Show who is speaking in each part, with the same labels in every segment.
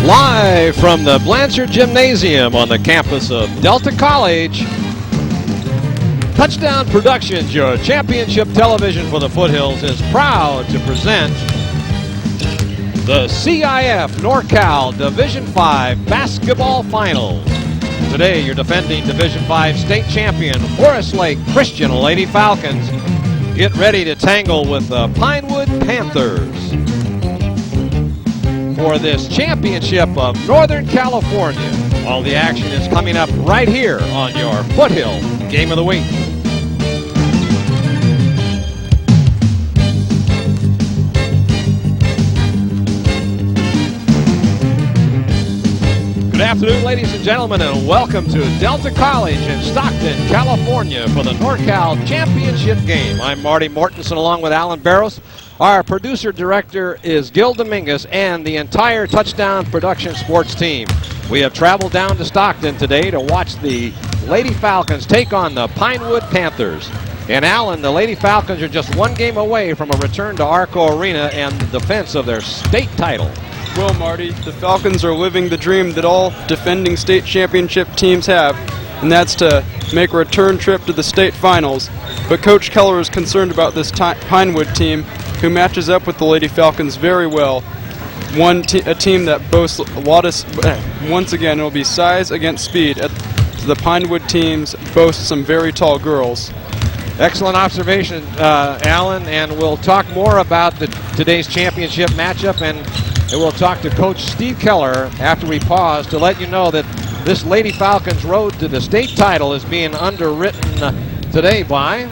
Speaker 1: Live from the Blanchard Gymnasium on the campus of Delta College, Touchdown Productions, your championship television for the Foothills, is proud to present the CIF NorCal Division 5 Basketball Finals. Today, your defending Division 5 state champion, Forest Lake Christian Lady Falcons, get ready to tangle with the Pinewood Panthers for this championship of Northern California. All the action is coming up right here on your Foothill Game of the Week. Good afternoon, ladies and gentlemen, and welcome to Delta College in Stockton, California for the NorCal Championship game. I'm Marty Mortensen along with Alan Barros. Our producer-director is Gil Dominguez and the entire Touchdown Production Sports team. We have traveled down to Stockton today to watch the Lady Falcons take on the Pinewood Panthers. And Alan, the Lady Falcons are just one game away from a return to Arco Arena and the defense of their state title.
Speaker 2: Well, Marty, the Falcons are living the dream that all defending state championship teams have, and that's to make a return trip to the state finals. But Coach Keller is concerned about this Pinewood team, who matches up with the Lady Falcons very well. A team that boasts a lot of, once again, it will be size against speed. The Pinewood teams boast some very tall girls.
Speaker 1: Excellent observation, Alan, and we'll talk more about today's championship matchup, and we'll talk to Coach Steve Keller after we pause to let you know that this Lady Falcons road to the state title is being underwritten today by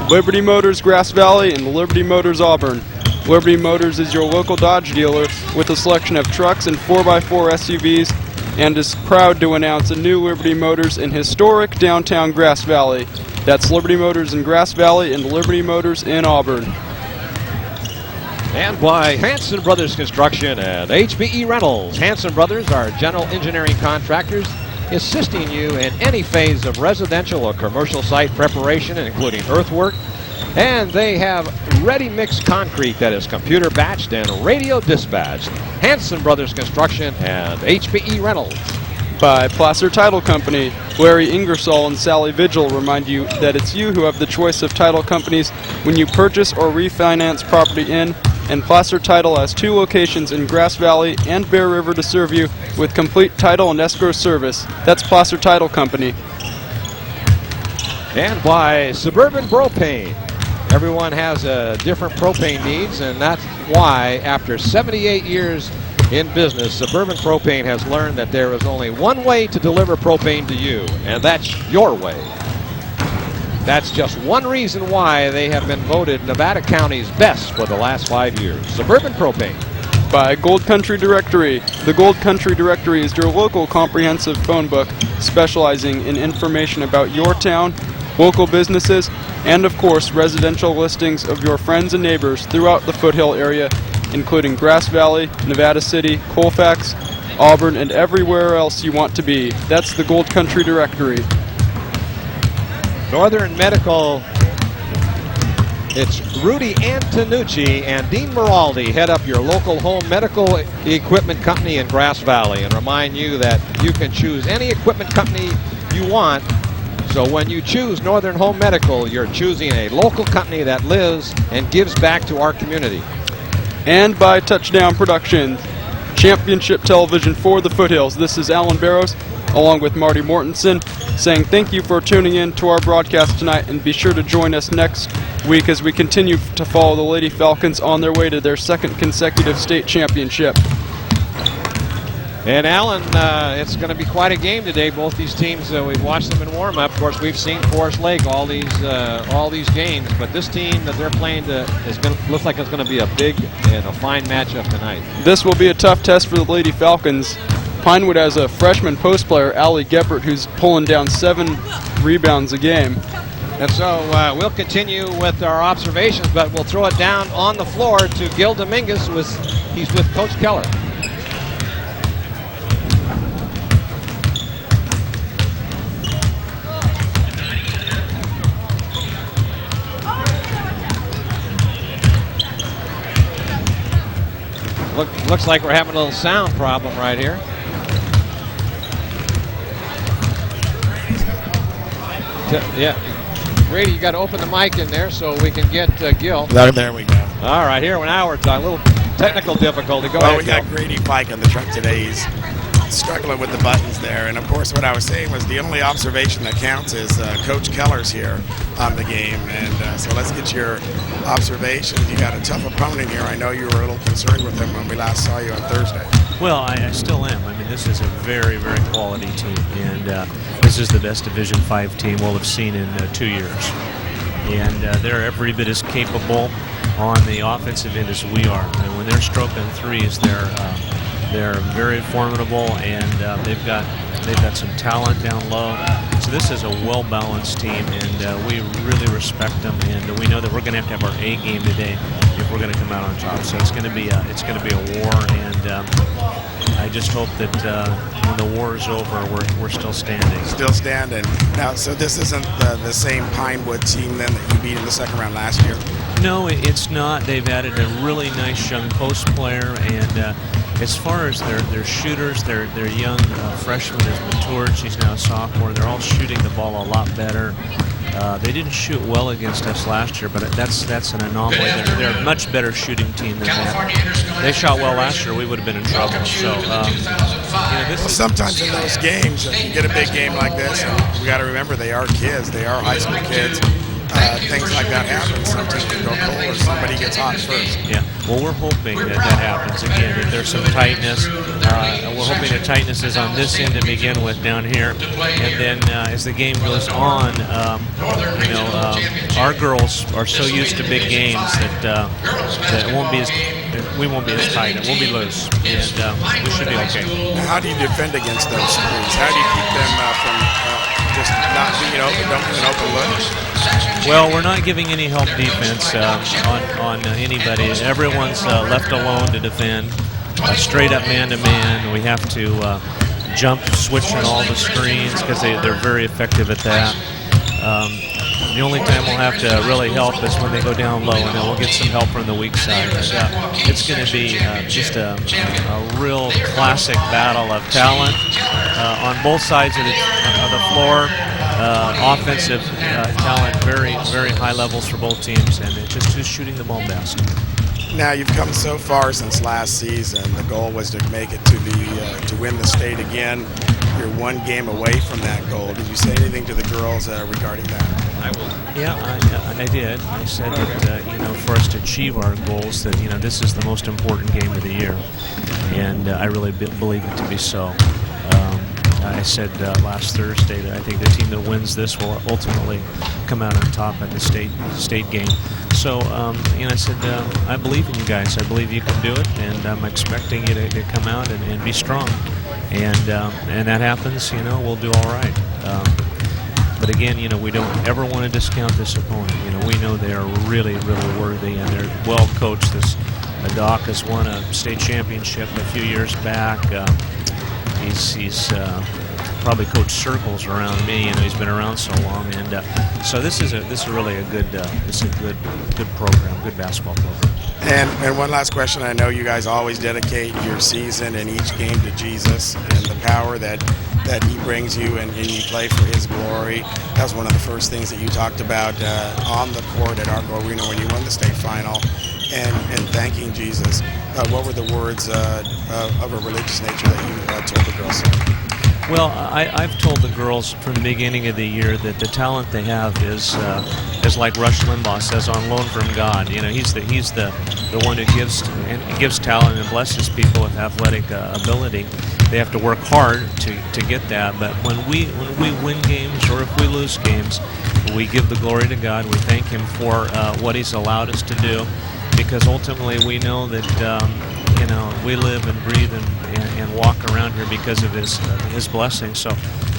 Speaker 2: Liberty Motors Grass Valley and Liberty Motors Auburn. Liberty Motors is your local Dodge dealer with a selection of trucks and 4x4 SUVs, and is proud to announce a new Liberty Motors in historic downtown Grass Valley. That's Liberty Motors in Grass Valley and Liberty Motors in Auburn.
Speaker 1: And by Hanson Brothers Construction and HBE Rentals. Hanson Brothers are general engineering contractors assisting you in any phase of residential or commercial site preparation, including earthwork. And they have ready-mix concrete that is computer batched and radio dispatched. Hanson Brothers Construction and HBE Rentals.
Speaker 2: By Placer Title Company. Larry Ingersoll and Sally Vigil remind you that it's you who have the choice of title companies when you purchase or refinance property in, and Placer Title has 2 locations in Grass Valley and Bear River to serve you with complete title and escrow service. That's Placer Title Company.
Speaker 1: And by Suburban Propane. Everyone has different propane needs, and that's why after 78 years in business, Suburban Propane has learned that there is only one way to deliver propane to you, and that's your way. That's just one reason why they have been voted Nevada County's best for the last 5 years. Suburban Propane.
Speaker 2: By Gold Country Directory. The Gold Country Directory is your local comprehensive phone book specializing in information about your town, local businesses, and of course residential listings of your friends and neighbors throughout the Foothill area, including Grass Valley, Nevada City, Colfax, Auburn, and everywhere else you want to be. That's the Gold Country Directory.
Speaker 1: Northern Medical, it's Rudy Antonucci and Dean Miraldi head up your local home medical equipment company in Grass Valley, and remind you that you can choose any equipment company you want. So when you choose Northern Home Medical, you're choosing a local company that lives and gives back to our community.
Speaker 2: And by Touchdown Productions, championship television for the Foothills. This is Alan Barros, along with Marty Mortensen, saying thank you for tuning in to our broadcast tonight, and be sure to join us next week as we continue to follow the Lady Falcons on their way to their 2nd consecutive state championship.
Speaker 1: And Alan, it's going to be quite a game today. Both these teams, we've watched them in warm-up. Of course, we've seen Forest Lake all these games, but this team that they're playing looks like it's going to be a big and a fine matchup tonight.
Speaker 2: This will be a tough test for the Lady Falcons. Pinewood has a freshman post player, Allie Geppert, who's pulling down 7 rebounds a game.
Speaker 1: And so we'll continue with our observations, but we'll throw it down on the floor to Gil Dominguez. He's with Coach Keller. Looks like we're having a little sound problem right here. Yeah, Brady, you got to open the mic in there so we can get Gil.
Speaker 3: There we go.
Speaker 1: All right, here now we're talking. A little technical difficulty. Go ahead,
Speaker 3: we got Grady Pike on the truck today. He's struggling with the buttons there. And of course, what I was saying was the only observation that counts is Coach Keller's here on the game. And so let's get your observations. You got a tough opponent here. I know you were a little concerned with him when we last saw you on Thursday.
Speaker 4: Well, I still am. I mean, this is a very, very quality team, and this is the best Division V team we'll have seen in 2 years. And they're every bit as capable on the offensive end as we are. And when they're stroking threes, they're very formidable, and they've got some talent down low. So this is a well-balanced team, and we really respect them. And we know that we're going to have our A game today if we're going to come out on top. So it's going to be a war, and I just hope that when the war is over, we're still standing.
Speaker 3: Still standing. Now, so this isn't the same Pinewood team then that you beat in the second round last year?
Speaker 4: No, it's not. They've added a really nice young post player, and as far as their shooters, their young freshman has matured. She's now a sophomore. They're all shooting the ball a lot better. They didn't shoot well against us last year, but that's an anomaly. They're a much better shooting team than that. They shot well last year, we would have been in trouble. So,
Speaker 3: sometimes in those games, you get a big game like this, and we got to remember they are kids. They are high school kids. Things like that happen. Sometimes you go cold or somebody gets hot first.
Speaker 4: Yeah. Well, we're hoping that happens again. That there's some tightness. We're hoping the tightness is on this end to begin with down here, and then as the game goes on, our girls are so used to big games that it won't be as we won't be as tight. It won't be loose, and we should be okay.
Speaker 3: How do you defend against those threes? How do you keep them from just not being open, don't get an open look?
Speaker 4: Well, we're not giving any help defense on anybody. Everyone's left alone to defend. Straight up man-to-man. We have to jump, switch on all the screens because they're very effective at that. The only time we'll have to really help is when they go down low, and then we'll get some help from the weak side. And, it's going to be just a real classic battle of talent on both sides of the floor. Offensive talent, very, very high levels for both teams, and it's just shooting the ball best.
Speaker 3: Now you've come so far since last season. The goal was to make it to win the state again. You're one game away from that goal. Did you say anything to the girls regarding that?
Speaker 4: I will. Yeah, I did. I said that for us to achieve our goals, that this is the most important game of the year, and I really believe it to be so. I said last Thursday that I think the team that wins this will ultimately come out on top at the state game. So, I said, I believe in you guys. I believe you can do it, and I'm expecting you to come out and be strong. And that happens, we'll do all right. But again, we don't ever want to discount this opponent. We know they are really, really worthy, and they're well coached. Doc has won a state championship a few years back. He's probably coached circles around me. He's been around so long, and so this is really a good program, good basketball program.
Speaker 3: And one last question. I know you guys always dedicate your season and each game to Jesus and the power that he brings you, and you play for his glory. That was one of the first things that you talked about on the court at Arco Arena when you won the state final, and thanking Jesus. What were the words of a religious nature that you told the girls?
Speaker 4: Well, I've told the girls from the beginning of the year that the talent they have is like Rush Limbaugh says, on loan from God. He's the one who gives talent and blesses people with athletic ability. They have to work hard to get that. But when we win games, or if we lose games, we give the glory to God. We thank Him for what He's allowed us to do, because ultimately we know that we live and breathe and walk around here because of His blessing. So,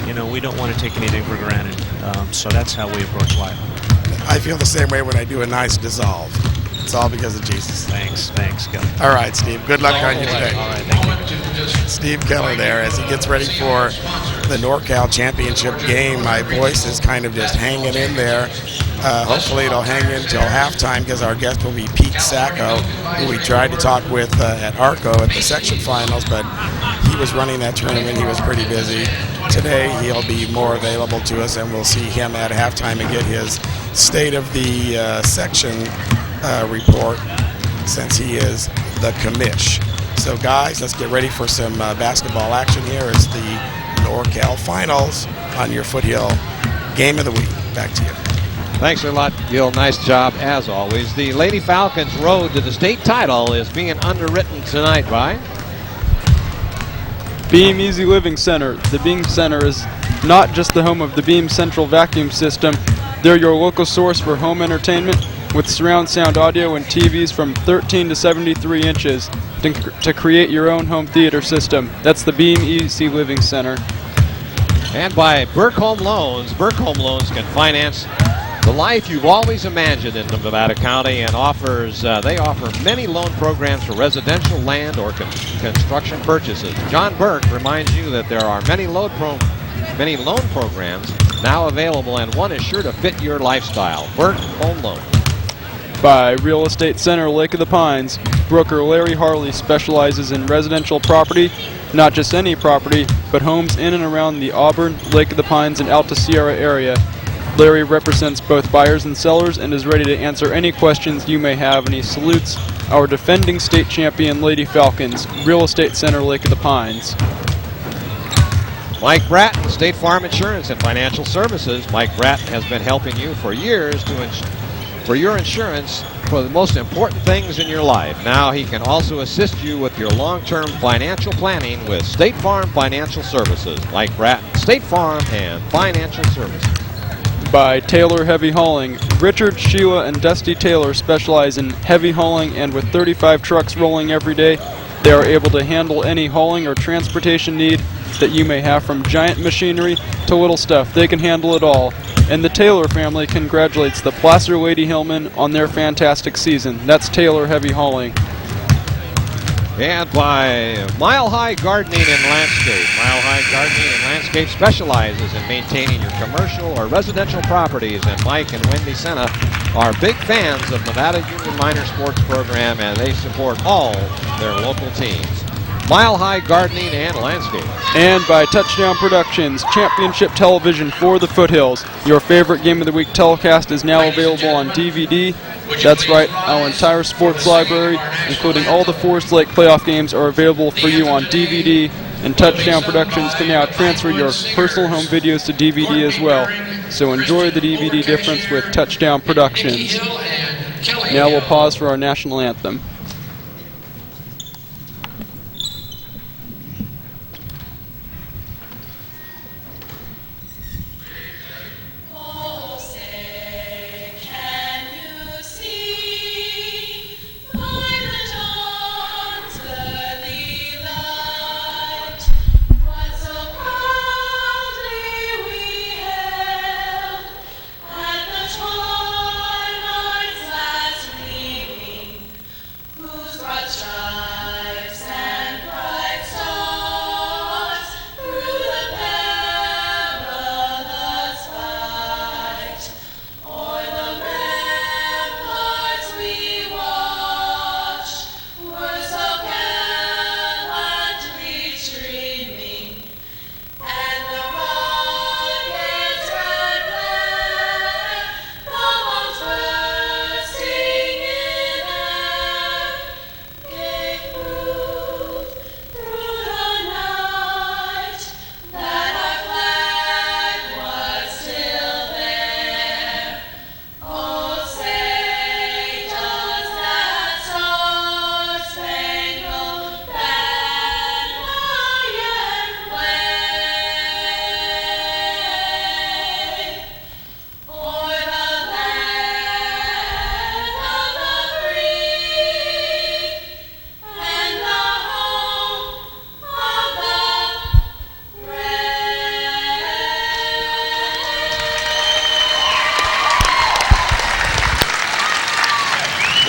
Speaker 4: we don't want to take anything for granted. So that's how we approach life.
Speaker 3: I feel the same way when I do a nice dissolve. It's all because of Jesus.
Speaker 4: Thanks, Gil.
Speaker 3: All right, Steve. Good luck on you today.
Speaker 4: All right, thank you.
Speaker 3: Steve Keller there as he gets ready for the NorCal Championship game. My voice is kind of just hanging in there. Hopefully it'll hang in till halftime because our guest will be Pete Sacco, who we tried to talk with at Arco at the section finals, but he was running that tournament. He was pretty busy. Today he'll be more available to us, and we'll see him at halftime and get his state of the section report since he is the commish. So guys, let's get ready for some basketball action here. It's the NorCal Finals on your Foothill Game of the Week. Back to you.
Speaker 1: Thanks a lot, Gil. Nice job, as always. The Lady Falcons' road to the state title is being underwritten tonight by
Speaker 2: Beam Easy Living Center. The Beam Center is not just the home of the Beam Central Vacuum System. They're your local source for home entertainment with surround sound audio and TVs from 13 to 73 inches to create your own home theater system. That's the Beam Easy Living Center.
Speaker 1: and by Burke Home Loans. Burke Home Loans can finance the life you've always imagined in Nevada County, and they offer many loan programs for residential land or construction purchases. John Burke reminds you that there are many loan programs now available, and one is sure to fit your lifestyle. Burke Home Loans.
Speaker 2: By Real Estate Center Lake of the Pines, broker Larry Harley specializes in residential property, not just any property, but homes in and around the Auburn, Lake of the Pines, and Alta Sierra area. Larry represents both buyers and sellers and is ready to answer any questions you may have, and he salutes our defending state champion Lady Falcons. Real Estate Center Lake of the Pines.
Speaker 1: Mike Bratton, State Farm Insurance and Financial Services. Mike Bratton has been helping you for years for your insurance for the most important things in your life. Now he can also assist you with your long-term financial planning with State Farm Financial Services. Mike Bratton, State Farm and Financial Services.
Speaker 2: By Taylor Heavy Hauling. Richard, Sheila, and Dusty Taylor specialize in heavy hauling, and with 35 trucks rolling every day, they are able to handle any hauling or transportation need that you may have, from giant machinery to little stuff. They can handle it all. And the Taylor family congratulates the Placer Lady Hillman on their fantastic season. That's Taylor Heavy Hauling.
Speaker 1: And by Mile High Gardening and Landscape. Mile High Gardening and Landscape specializes in maintaining your commercial or residential properties, and Mike and Wendy Senna are big fans of Nevada Union Minor Sports Program, and they support all their local teams. Mile High Gardening and Landscape.
Speaker 2: And by Touchdown Productions, championship television for the Foothills. Your favorite Game of the Week telecast is now available on DVD. That's right, our entire sports library, including all the Forest Lake playoff games, are available for you on DVD, and Touchdown Productions can now transfer your personal home videos to DVD as well. So enjoy the DVD difference with Touchdown Productions. Now we'll pause for our national anthem.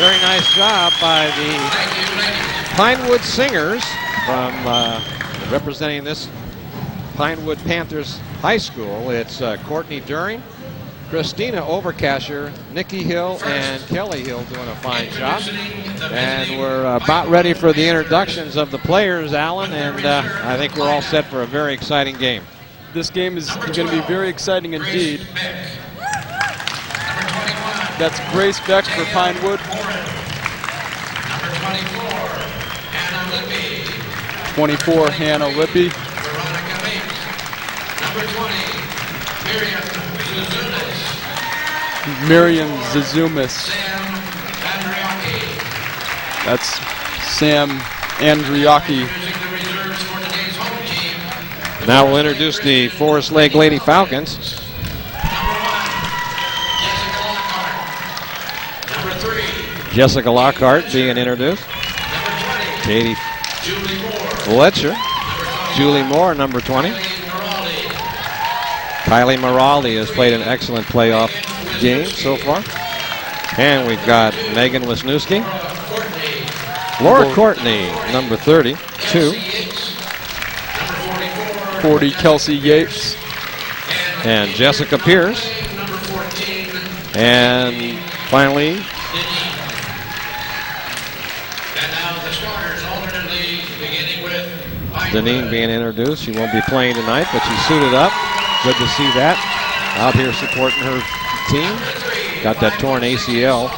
Speaker 1: Very nice job by the Pinewood Singers from representing this Pinewood Panthers High School. It's Courtney During, Christina Overcasher, Nikki Hill, and Kelly Hill doing a fine job. And we're about ready for the introductions of the players, Alan, and I think we're all set for a very exciting game.
Speaker 2: This game is going to be very exciting indeed. That's Grace Beck for Pinewood. 24, Hannah Lippy. Miriam Zazumis. That's Sam Andriaki.
Speaker 1: Now we'll introduce the Forest Lake Lady Falcons. Jessica Lockhart being introduced. Katie Fletcher. Julie Moore, number 20. Kylie Moraldi has played an excellent playoff game so far. And we've got Megan Wisniewski. Laura Courtney, number 32.
Speaker 2: 40, Kelsey Yates.
Speaker 1: And Jessica Pierce. And finally, Deneen being introduced. She won't be playing tonight, but she's suited up. Good to see that. Out here supporting her team. Got that torn ACL.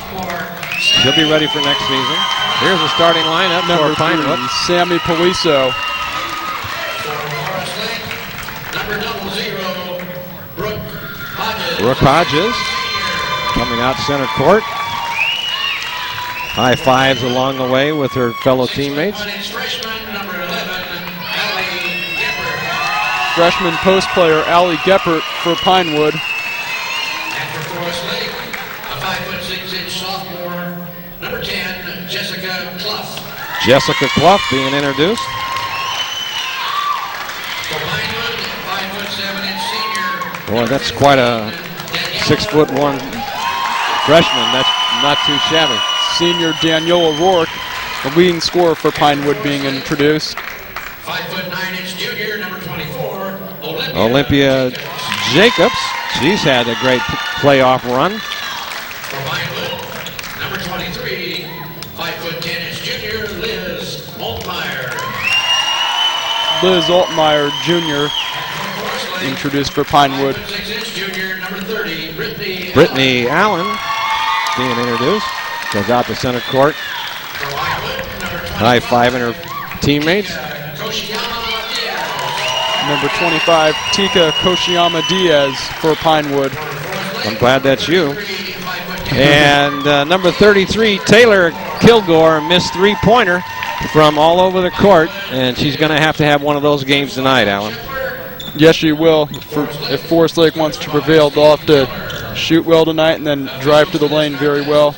Speaker 1: She'll be ready for next season. Here's the starting lineup for Pinewood.
Speaker 2: Sammy Poliso.
Speaker 1: Brooke Hodges coming out center court. High fives along the way with her fellow teammates.
Speaker 2: Freshman post player Allie Geppert for Pinewood.
Speaker 5: And for Forest Lake, a 5'6" sophomore, number 10, Jessica Clough.
Speaker 1: Jessica Clough being introduced.
Speaker 5: For Pinewood, 5'7" senior.
Speaker 1: Boy, that's quite a 6'1" freshman. That's not too shabby.
Speaker 2: Senior Danielle O'Rourke, the leading scorer for Pinewood, being introduced.
Speaker 5: 5'9" junior, number 24,
Speaker 1: Olympia Jacobs. She's had a great playoff run.
Speaker 5: For Pinewood, number 23, 5'10" junior, Liz Altmeyer.
Speaker 2: Liz Altmeyer Jr. introduced for Pinewood.
Speaker 5: 6" junior, number 30,
Speaker 1: Brittany Allen being introduced. Goes out to center court.
Speaker 5: For Pinewood, number 20,
Speaker 1: High fiving her teammates.
Speaker 2: Number 25, Tika Koshiyama Diaz for Pinewood.
Speaker 1: I'm glad that's you. And number 33, Taylor Kilgore, missed three-pointer from all over the court, and she's going to have one of those games tonight, Alan.
Speaker 2: Yes, she will. If Forest Lake wants to prevail, they'll have to shoot well tonight and then drive to the lane very well.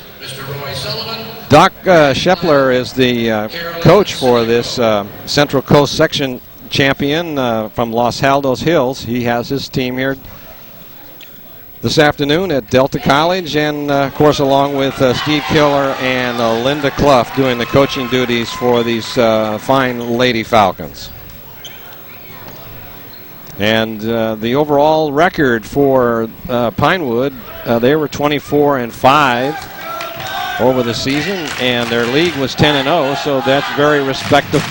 Speaker 1: Doc Shepler is the coach for this Central Coast section champion from Los Haldos Hills. He has his team here this afternoon at Delta College, and of course along with Steve Keller and Linda Clough doing the coaching duties for these fine Lady Falcons. And the overall record for Pinewood, they were 24-5 over the season, and their league was 10-0, so that's very respectable.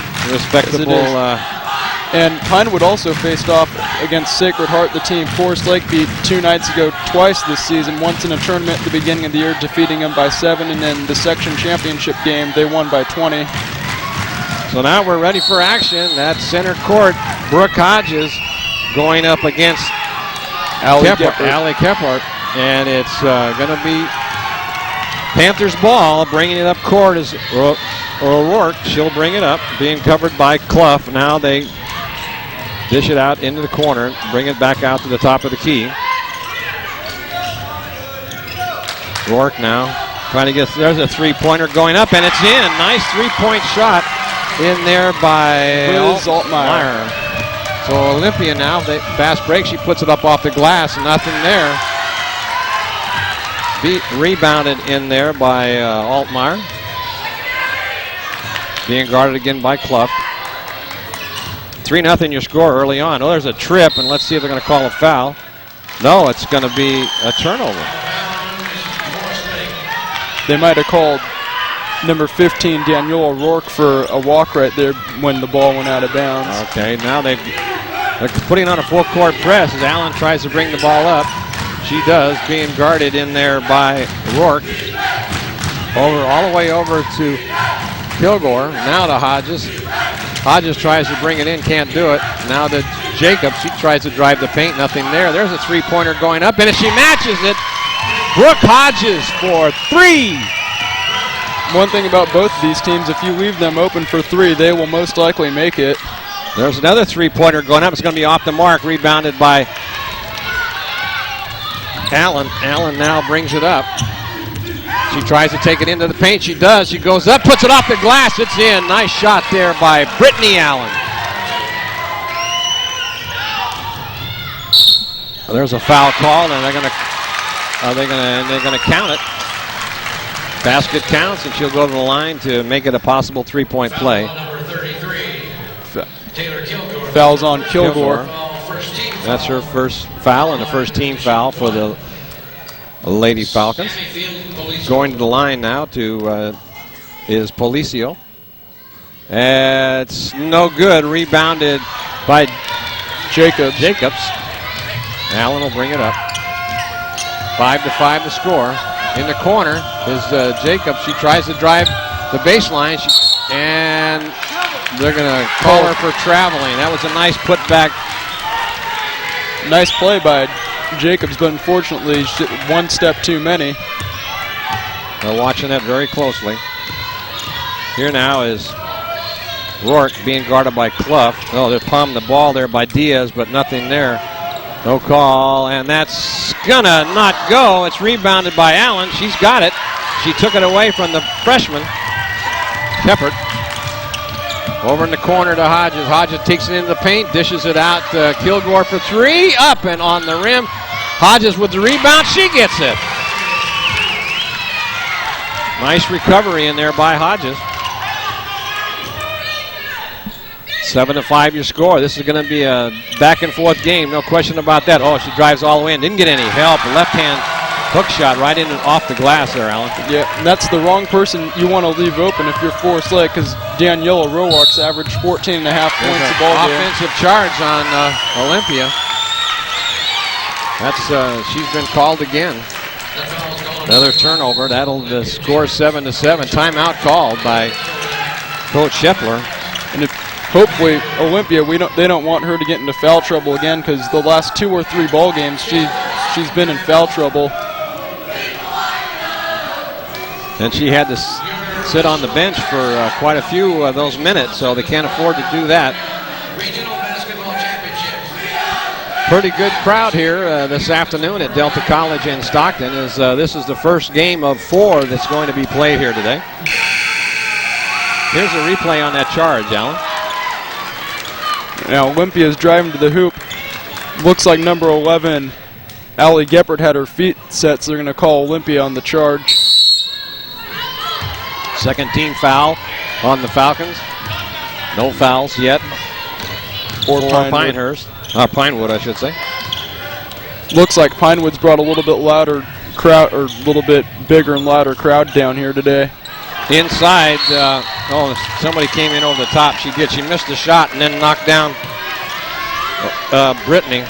Speaker 2: And Pinewood also faced off against Sacred Heart, the team Forest Lake beat 2 nights ago twice this season, once in a tournament at the beginning of the year, defeating them by 7, and then the section championship game, they won by 20.
Speaker 1: So now we're ready for action. That's center court. Brooke Hodges going up against Allie Kephart. And it's going to be Panthers ball. Bringing it up court is O'Rourke. She'll bring it up, being covered by Clough. Now they dish it out into the corner, bring it back out to the top of the key. Rourke now trying to get, there's a three-pointer going up, and it's in. Nice three-point shot in there by
Speaker 2: Liz Altmeyer.
Speaker 1: So Olympia now, fast break, she puts it up off the glass, nothing there. Rebounded in there by Altmaier. Being guarded again by Clough. 3-0 your score early on. Oh, there's a trip, and let's see if they're going to call a foul. No, it's going to be a turnover.
Speaker 2: They might have called number 15, Daniel O'Rourke, for a walk right there when the ball went out of bounds.
Speaker 1: Okay, now they're putting on a full-court press as Allen tries to bring the ball up. She does, being guarded in there by Rourke. All the way over to Kilgore. Now to Hodges. Hodges tries to bring it in, can't do it. Now to Jacobs. She tries to drive the paint, nothing there. There's a three-pointer going up, and she matches it. Brooke Hodges for 3.
Speaker 2: One thing about both of these teams, if you leave them open for 3, they will most likely make it.
Speaker 1: There's another three-pointer going up. It's going to be off the mark, rebounded by Allen. Allen now brings it up. She tries to take it into the paint. She does. She goes up, puts it off the glass. It's in. Nice shot there by Brittany Allen. There's a foul call, and they're going to count it. Basket counts, and she'll go to the line to make it a possible three-point play.
Speaker 2: Fouls on Kilgore.
Speaker 1: That's her first foul and the first team foul for the Lady Falcons. Going to the line now is Policio. It's no good. Rebounded by Jacobs. Allen will bring it up. 5-5 to score. In the corner is Jacobs. She tries to drive the baseline, and they're going to call her for traveling. That was a nice putback.
Speaker 2: Nice play by Jacobs, but unfortunately, one step too many.
Speaker 1: They're watching that very closely. Here now is Rourke being guarded by Clough. Oh, they're palming the ball there by Diaz, but nothing there. No call, and that's gonna not go. It's rebounded by Allen. She's got it. She took it away from the freshman, Shepard. Over in the corner to Hodges. Hodges takes it into the paint, dishes it out to Kilgore for 3. Up and on the rim. Hodges with the rebound. She gets it. Nice recovery in there by Hodges. 7-5 your score. This is going to be a back-and-forth game, no question about that. Oh, she drives all the way in. Didn't get any help. Left-hand hook shot right in and off the glass there, Allen.
Speaker 2: Yeah, and that's the wrong person you want to leave open if you're Forest Lake, because Daniela Roark's averaged 14.5 points a ball game.
Speaker 1: Offensive charge on Olympia. That's she's been called again. Another turnover. That'll score 7-7. Timeout called by Coach Scheffler.
Speaker 2: And if hopefully Olympia, they don't want her to get into foul trouble again, because the last 2 or 3 ball games she's been in foul trouble.
Speaker 1: And she had to sit on the bench for quite a few of those minutes, so they can't afford to do that. Pretty good crowd here this afternoon at Delta College in Stockton. This is the first game of 4 that's going to be played here today. Here's a replay on that charge, Allen.
Speaker 2: Now Olympia's driving to the hoop. Looks like number 11, Allie Geppert, had her feet set, so they're going to call Olympia on the charge.
Speaker 1: Second team foul on the Falcons. No fouls yet.
Speaker 2: Or
Speaker 1: Pinehurst. Pinewood, I should say.
Speaker 2: Looks like Pinewood's brought a little bit louder crowd, or a little bit bigger and louder crowd down here today.
Speaker 1: Inside, somebody came in over the top. She did. She missed the shot and then knocked down Brittany.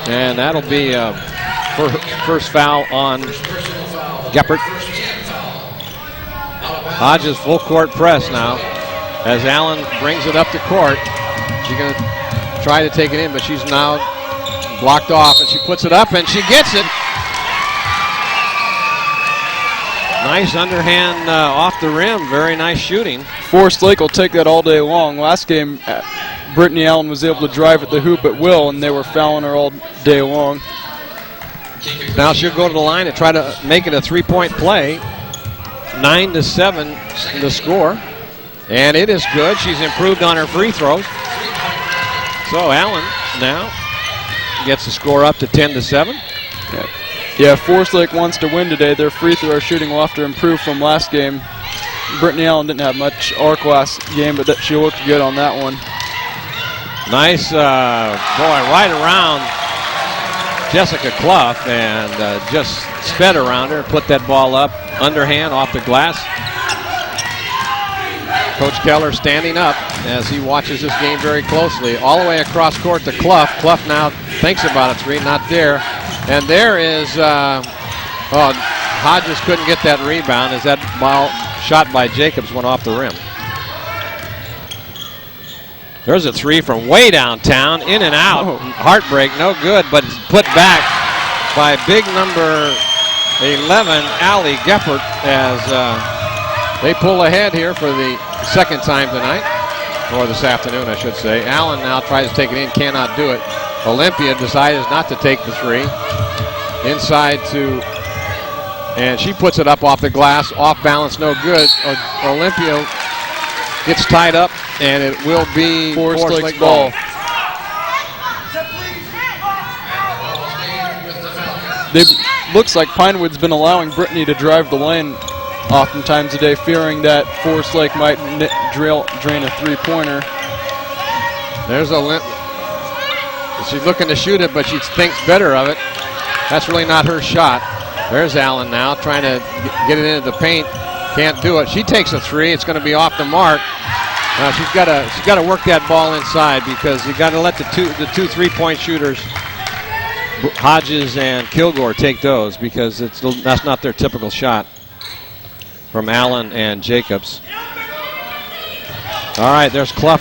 Speaker 1: And that'll be first foul on Geppert. Hodges full court press now as Allen brings it up to court. She's going to try to take it in, but she's now blocked off, and she puts it up, and she gets it. Nice underhand off the rim. Very nice shooting.
Speaker 2: Forest Lake will take that all day long. Last game, Brittany Allen was able to drive at the hoop at will, and they were fouling her all day long.
Speaker 1: Now she'll go to the line to try to make it a three-point play. 9-7 the score. And it is good. She's improved on her free throws. So Allen now gets the score up to 10-7.
Speaker 2: Yeah. Yeah, Forest Lake wants to win today. Their free throw shooting will have to improve from last game. Brittany Allen didn't have much arc last game, but she looked good on that one.
Speaker 1: Nice, boy, right around Jessica Clough and just sped around her, put that ball up, underhand off the glass. Coach Keller standing up as he watches this game very closely. All the way across court to Clough. Clough now thinks about a three, not there. And there is, Hodges couldn't get that rebound as that ball shot by Jacobs went off the rim. There's a three from way downtown, in and out.
Speaker 2: Oh.
Speaker 1: Heartbreak, no good, but it's put back by big number 11, Allie Geppert, as they pull ahead here for the second time tonight, or this afternoon, I should say. Allen now tries to take it in, cannot do it. Olympia decides not to take the three. Inside to, and she puts it up off the glass, off balance, no good. Olympia gets tied up, and it will be Forest Lake ball.
Speaker 2: Looks like Pinewood's been allowing Brittany to drive the lane oftentimes today, fearing that Forest Lake might drain a three-pointer.
Speaker 1: There's she's looking to shoot it, but she thinks better of it. That's really not her shot. There's Allen now trying to get it into the paint. Can't do it. She takes a three. It's going to be off the mark. She's got to work that ball inside, because you got to let the two three-point shooters, Hodges and Kilgore, take those, because that's not their typical shot from Allen and Jacobs. All right, there's Clough.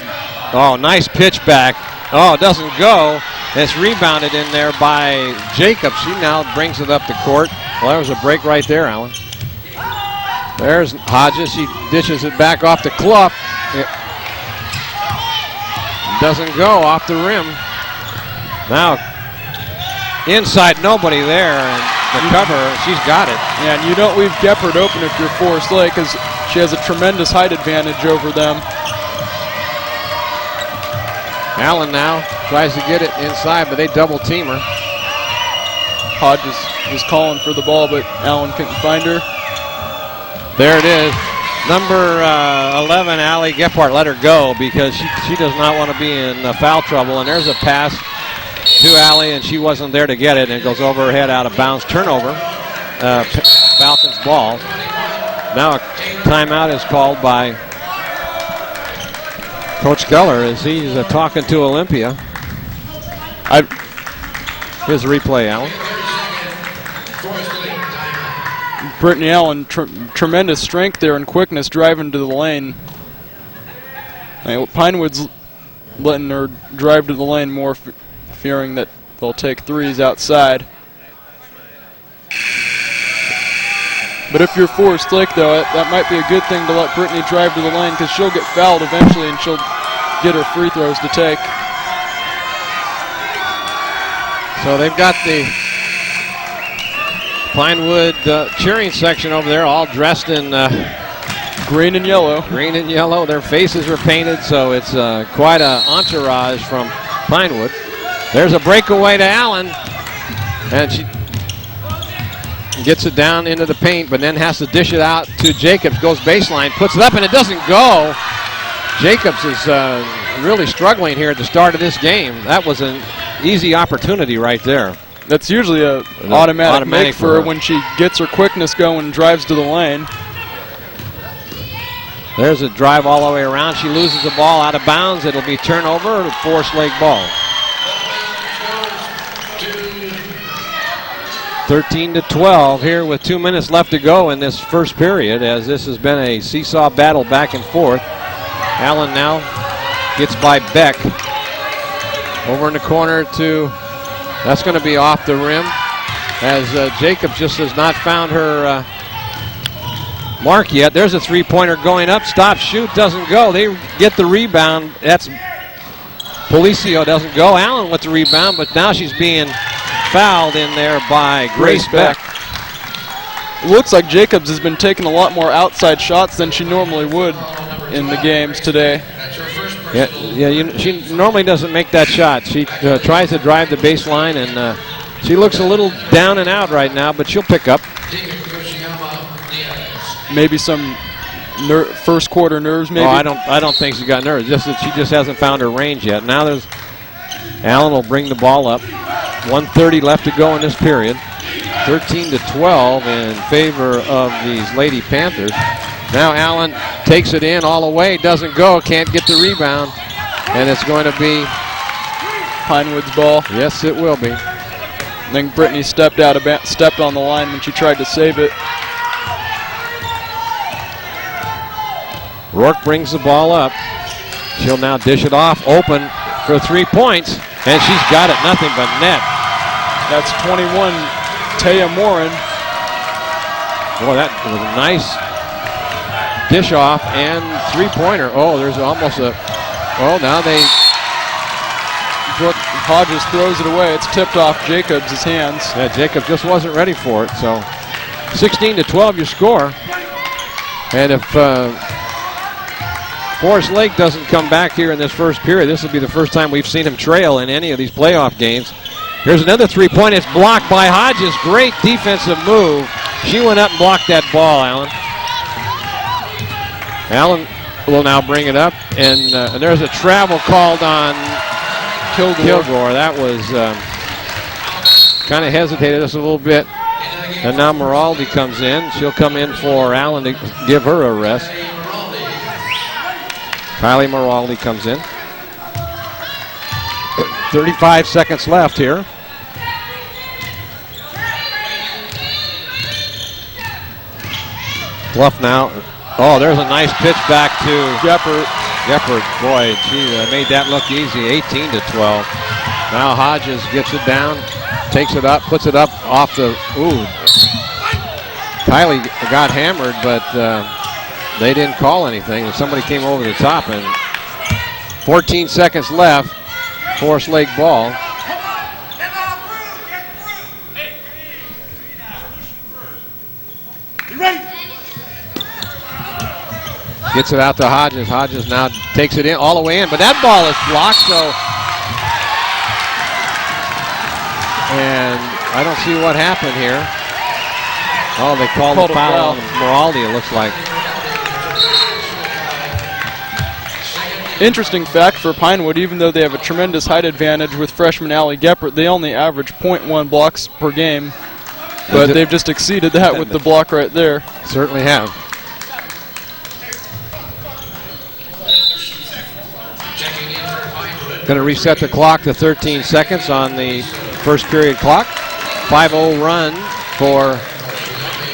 Speaker 1: Oh, nice pitch back. Oh, it doesn't go. It's rebounded in there by Jacobs. She now brings it up the court. Well, there was a break right there, Allen. There's Hodges. He dishes it back off to Clough. It doesn't go off the rim. Now, inside, nobody there. And the cover, she's got it.
Speaker 2: Yeah, and you don't leave Geppert open if you're Forest Lake, because she has a tremendous height advantage over them.
Speaker 1: Allen now tries to get it inside, but they double team her.
Speaker 2: Hodges was calling for the ball, but Allen couldn't find her.
Speaker 1: There it is. Number 11, Allie Gephardt, let her go, because she does not want to be in foul trouble. And there's a pass to Allie, and she wasn't there to get it, and it goes over her head, out of bounds. Turnover. Falcons ball. Now a timeout is called by Coach Keller as he's talking to Olympia. Here's a replay, Allen.
Speaker 2: Brittany Allen, tremendous strength there and quickness driving to the lane. Pinewood's letting her drive to the lane more, fearing that they'll take threes outside. But if you're Forest Lake, though, that might be a good thing to let Brittany drive to the lane, because she'll get fouled eventually and she'll get her free throws to take.
Speaker 1: So they've got the Pinewood cheering section over there, all dressed in
Speaker 2: green and yellow.
Speaker 1: Green and yellow. Their faces are painted, so it's quite an entourage from Pinewood. There's a breakaway to Allen, and she gets it down into the paint, but then has to dish it out to Jacobs. Goes baseline, puts it up, and it doesn't go. Jacobs is really struggling here at the start of this game. That was an easy opportunity right there.
Speaker 2: That's usually an automatic make for her when she gets her quickness going and drives to the lane.
Speaker 1: There's a drive all the way around. She loses the ball out of bounds. It'll be turnover, Forest Lake ball. 13-12 here with 2 minutes left to go in this first period, as this has been a seesaw battle back and forth. Allen now gets by Beck. Over in the corner to, that's going to be off the rim, as Jacobs just has not found her mark yet. There's a three-pointer going up. Stop, shoot, doesn't go. They get the rebound. That's Policio, doesn't go. Allen with the rebound, but now she's being fouled in there by Grace Beck.
Speaker 2: It looks like Jacobs has been taking a lot more outside shots than she normally would in the games today.
Speaker 1: Yeah, she normally doesn't make that shot. She tries to drive the baseline and She looks a little down and out right now, but she'll pick up.
Speaker 2: Maybe some first quarter nerves, maybe.
Speaker 1: Oh, I don't think she got nerves. Just that she just hasn't found her range yet. Now Allen will bring the ball up. 1:30 left to go in this period. 13-12 in favor of these Lady Panthers. Now Allen takes it in all the way, doesn't go, can't get the rebound, and it's going to be
Speaker 2: Pinewood's ball.
Speaker 1: Yes, it will be.
Speaker 2: I think Brittany stepped on the line when she tried to save it.
Speaker 1: Rourke brings the ball up. She'll now dish it off, open for 3 points, and she's got it, nothing but net.
Speaker 2: That's 21, Taya Morin.
Speaker 1: Boy, that was a nice dish off and three-pointer. Oh, there's almost a, oh, now
Speaker 2: Brooke Hodges throws it away. It's tipped off Jacobs' hands.
Speaker 1: Yeah, Jacob just wasn't ready for it, so 16-12 your score. And if Forest Lake doesn't come back here in this first period, this will be the first time we've seen him trail in any of these playoff games. Here's another three-point. It's blocked by Hodges. Great defensive move. She went up and blocked that ball, Allen. Allen will now bring it up, and there's a travel called on Kilgore. That was kind of hesitated us a little bit. And now Moraldi comes in. She'll come in for Allen to give her a rest. Kylie Moraldi comes in. 35 seconds left here. Bluff now. Oh, there's a nice pitch back to
Speaker 2: Geppert.
Speaker 1: Geppert, boy, she made that look easy. 18-12. Now Hodges gets it down, takes it up, puts it up off the. Ooh. Kylie got hammered, but they didn't call anything. And somebody came over the top, and 14 seconds left. Forest Lake ball. Gets it out to Hodges. Hodges now takes it in all the way in, but that ball is blocked, so. And I don't see what happened here. Oh, they called a foul on Moraldi, it looks like.
Speaker 2: Interesting fact for Pinewood, even though they have a tremendous height advantage with freshman Allie Geppert, they only average 0.1 blocks per game, but they've just exceeded that with the block right there.
Speaker 1: Certainly have. Going to reset the clock to 13 seconds on the first period clock. 5-0 run for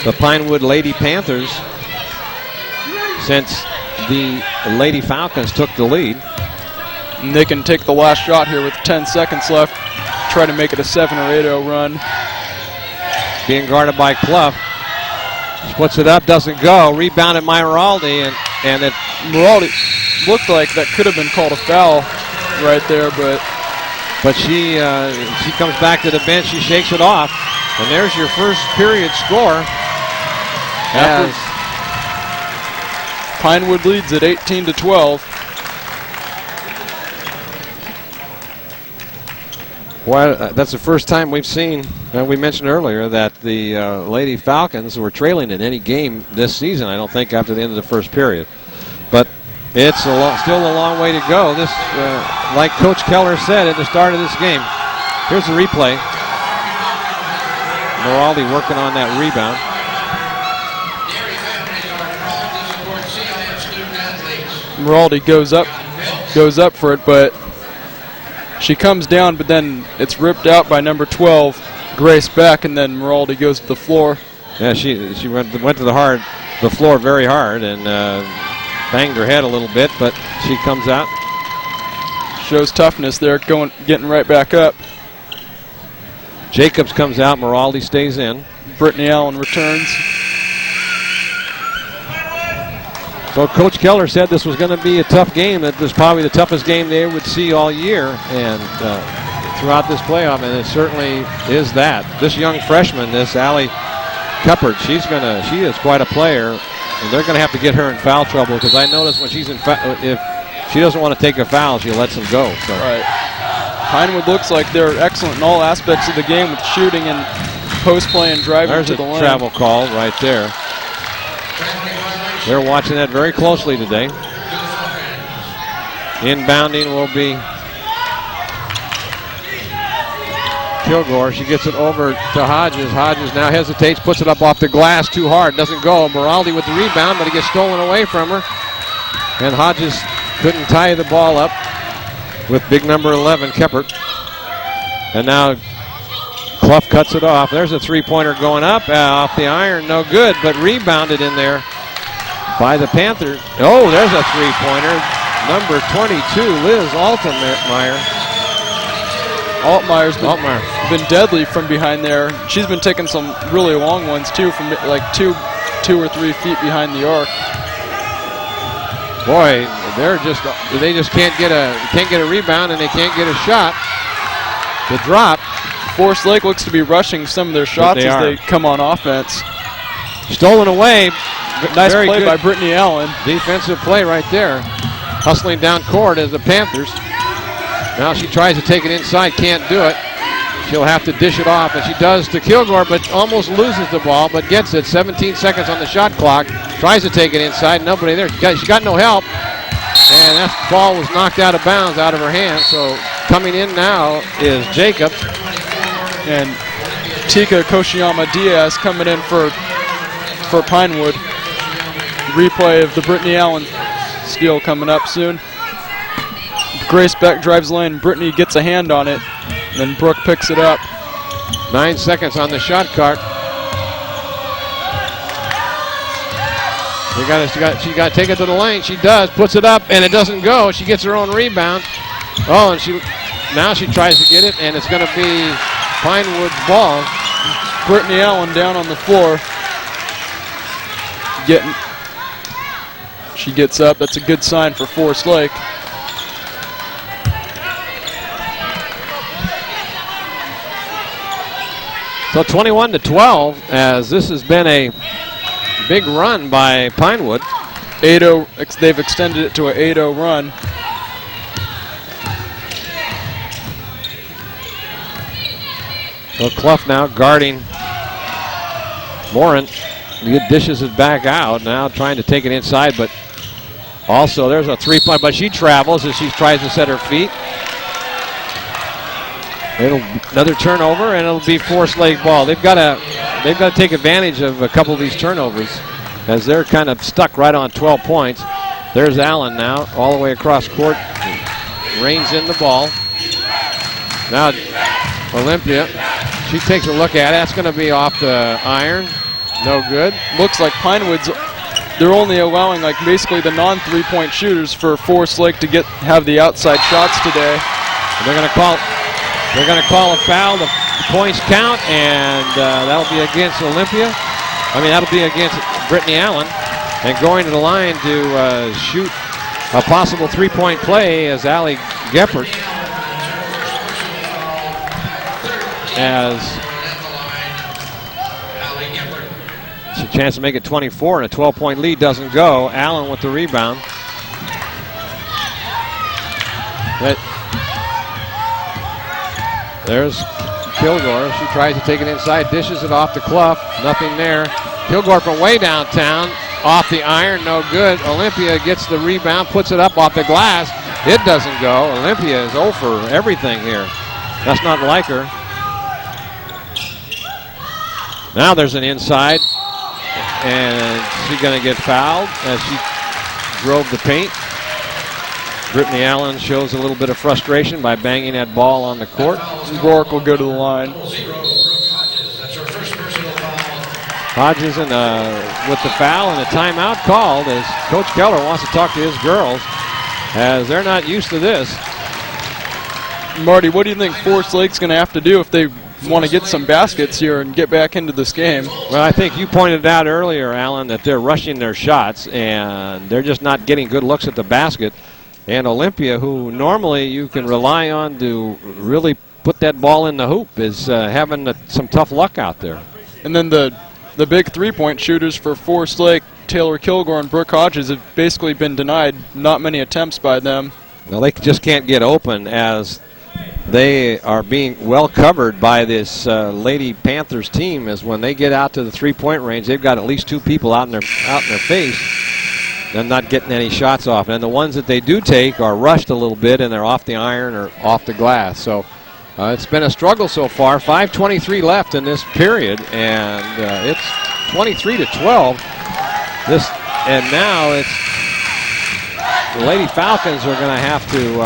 Speaker 1: the Pinewood Lady Panthers since the Lady Falcons took the lead.
Speaker 2: And they can take the last shot here with 10 seconds left. Try to make it a 7 or 8-0 run.
Speaker 1: Being guarded by Clough. Splits it up, doesn't go. Rebounded by Moraldi, and it
Speaker 2: Moraldi looked like that could have been called a foul right there, but she comes back to the bench. She shakes it off, and there's your first period score. As Pinewood leads at 18-12.
Speaker 1: Well, that's the first time we've seen. We mentioned earlier that the Lady Falcons were trailing in any game this season. I don't think after the end of the first period, but it's still a long way to go. This, like Coach Keller said at the start of this game. Here's the replay. Moraldi working on that rebound.
Speaker 2: Moraldi goes up for it, but she comes down, but then it's ripped out by number 12, Grace Beck, and then Moraldi goes to the floor.
Speaker 1: Yeah, she went to the floor very hard, and banged her head a little bit, but she comes out.
Speaker 2: Shows toughness there, getting right back up.
Speaker 1: Jacobs comes out, Moraldi stays in.
Speaker 2: Brittany Allen returns.
Speaker 1: So Coach Keller said this was going to be a tough game, that this was probably the toughest game they would see all year and throughout this playoff, and it certainly is that. This young freshman, this Allie Geppert, she is quite a player. And they're going to have to get her in foul trouble, because I notice when she's if she doesn't want to take a foul, she lets them go. So.
Speaker 2: Right. Pinewood looks like they're excellent in all aspects of the game with shooting and post play and driving
Speaker 1: There's
Speaker 2: to the
Speaker 1: a
Speaker 2: lane.
Speaker 1: travel call right there. They're watching that very closely today. Inbounding will be Kilgore. She gets it over to Hodges. Hodges now hesitates, puts it up off the glass too hard. Doesn't go. Moraldi with the rebound, but it gets stolen away from her. And Hodges couldn't tie the ball up with big number 11, Keppert. And now Clough cuts it off. There's a three-pointer going up off the iron. No good, but rebounded in there by the Panthers. Oh, there's a three-pointer. Number 22, Liz Altmaier.
Speaker 2: Altmaier's been deadly from behind there. She's been taking some really long ones too, from like two or 3 feet behind the arc.
Speaker 1: Boy, they just can't get a rebound, and they can't get a shot to drop.
Speaker 2: Forest Lake looks to be rushing some of their shots as they come on offense.
Speaker 1: Stolen away.
Speaker 2: Nice play by Brittany Allen.
Speaker 1: Defensive play right there. Hustling down court as the Panthers. Now she tries to take it inside, can't do it. She'll have to dish it off, and she does to Kilgore, but almost loses the ball, but gets it. 17 seconds on the shot clock. Tries to take it inside, nobody there. She got no help, and that ball was knocked out of bounds out of her hand. So coming in now is Jacob.
Speaker 2: And Tika Koshiyama-Diaz coming in for Pinewood. Replay of the Brittany Allen steal coming up soon. Grace Beck drives lane. Brittany gets a hand on it. Then Brooke picks it up.
Speaker 1: 9 seconds on the shot clock. She got to take it to the lane. She does. Puts it up, and it doesn't go. She gets her own rebound. Oh, and now she tries to get it, and it's going to be Pinewood's ball.
Speaker 2: Brittany Allen down on the floor. She gets up. That's a good sign for Forest Lake.
Speaker 1: So 21-12, as this has been a big run by Pinewood.
Speaker 2: 8-0. They've extended it to an 8-0 run.
Speaker 1: So Clough now guarding Morin. He dishes it back out, now trying to take it inside, but also there's a three-point, but she travels as she tries to set her feet. Another turnover, and it'll be Forest Lake ball. They've got to take advantage of a couple of these turnovers, as they're kind of stuck right on 12 points. There's Allen now, all the way across court, reins in the ball. Now Olympia, she takes a look at it. That's going to be off the iron. No good.
Speaker 2: Looks like Pinewood's, they're only allowing like basically the non-3-point shooters for Forest Lake to have the outside shots today.
Speaker 1: And they're going to call a foul. The points count, and that'll be against Olympia. That'll be against Brittany Allen. And going to the line to shoot a possible 3-point play is Allie Geppert. As it's a chance to make it 24, and a 12-point lead doesn't go. Allen with the rebound. There's Kilgore. She tries to take it inside, dishes it off to Clough. Nothing there. Kilgore from way downtown, off the iron, no good. Olympia gets the rebound, puts it up off the glass. It doesn't go. Olympia is 0 for everything here. That's not like her. Now there's an inside, and she's going to get fouled as she drove the paint. Brittany Allen shows a little bit of frustration by banging that ball on the court.
Speaker 2: Rourke will go to the line.
Speaker 1: Hodges with the foul, and a timeout called as Coach Keller wants to talk to his girls, as they're not used to this.
Speaker 2: Marty, what do you think Forest Lake's going to have to do if they want to get some baskets here and get back into this game?
Speaker 1: Well, I think you pointed out earlier, Alan, that they're rushing their shots, and they're just not getting good looks at the basket. And Olympia, who normally you can rely on to really put that ball in the hoop, is having some tough luck out there.
Speaker 2: And then the big 3-point shooters for Forest Lake, Taylor Kilgore and Brooke Hodges, have basically been denied. Not many attempts by them.
Speaker 1: Well, they just can't get open, as they are being well covered by this Lady Panthers team, as when they get out to the three-point range, they've got at least two people out in their face. They're not getting any shots off. And the ones that they do take are rushed a little bit, and they're off the iron or off the glass. So it's been a struggle so far. 5:23 left in this period, and it's 23-12. And now it's the Lady Falcons are going to have to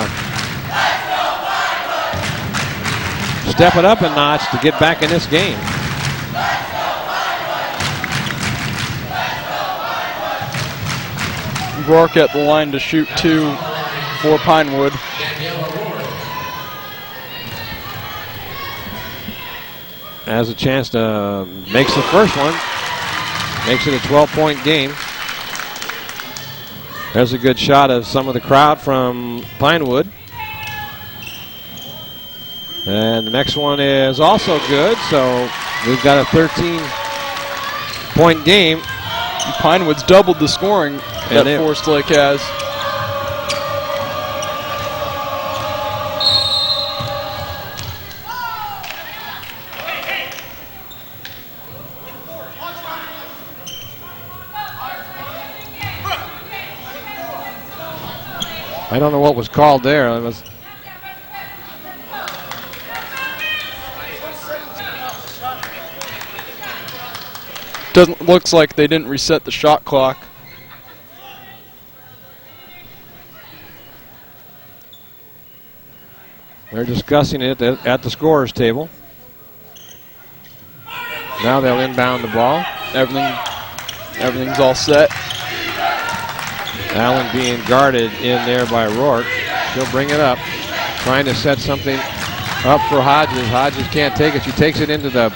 Speaker 1: step it up a notch to get back in this game.
Speaker 2: Rourke at the line to shoot 2 for Pinewood.
Speaker 1: Has a chance to makes the first one. Makes it a 12-point game. There's a good shot of some of the crowd from Pinewood. And the next one is also good, so we've got a 13-point game.
Speaker 2: Pinewood's doubled the scoring that Forest Lake has.
Speaker 1: I don't know what was called there. It was
Speaker 2: looks like they didn't reset the shot clock.
Speaker 1: They're discussing it at the scorer's table. Now they'll inbound the ball.
Speaker 2: Everything's all set.
Speaker 1: Allen being guarded in there by Rourke. She'll bring it up, trying to set something up for Hodges. Hodges can't take it. She takes it into the.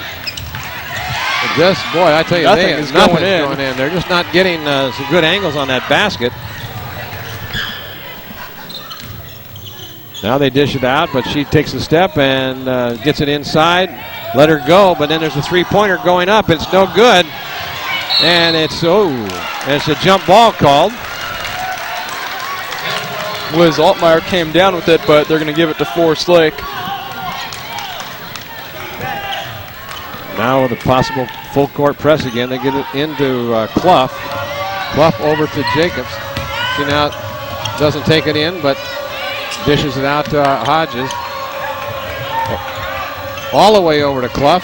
Speaker 1: Just, boy, I tell you, nothing's going in. They're just not getting some good angles on that basket. Now they dish it out, but she takes a step and gets it inside. Let her go, but then there's a three-pointer going up. It's no good. And it's a jump ball called.
Speaker 2: Liz Altmaier came down with it, but they're going to give it to Forest Lake.
Speaker 1: Now with a possible full court press again, they get it into Clough. Clough over to Jacobs. She now doesn't take it in, but dishes it out to Hodges. All the way over to Clough.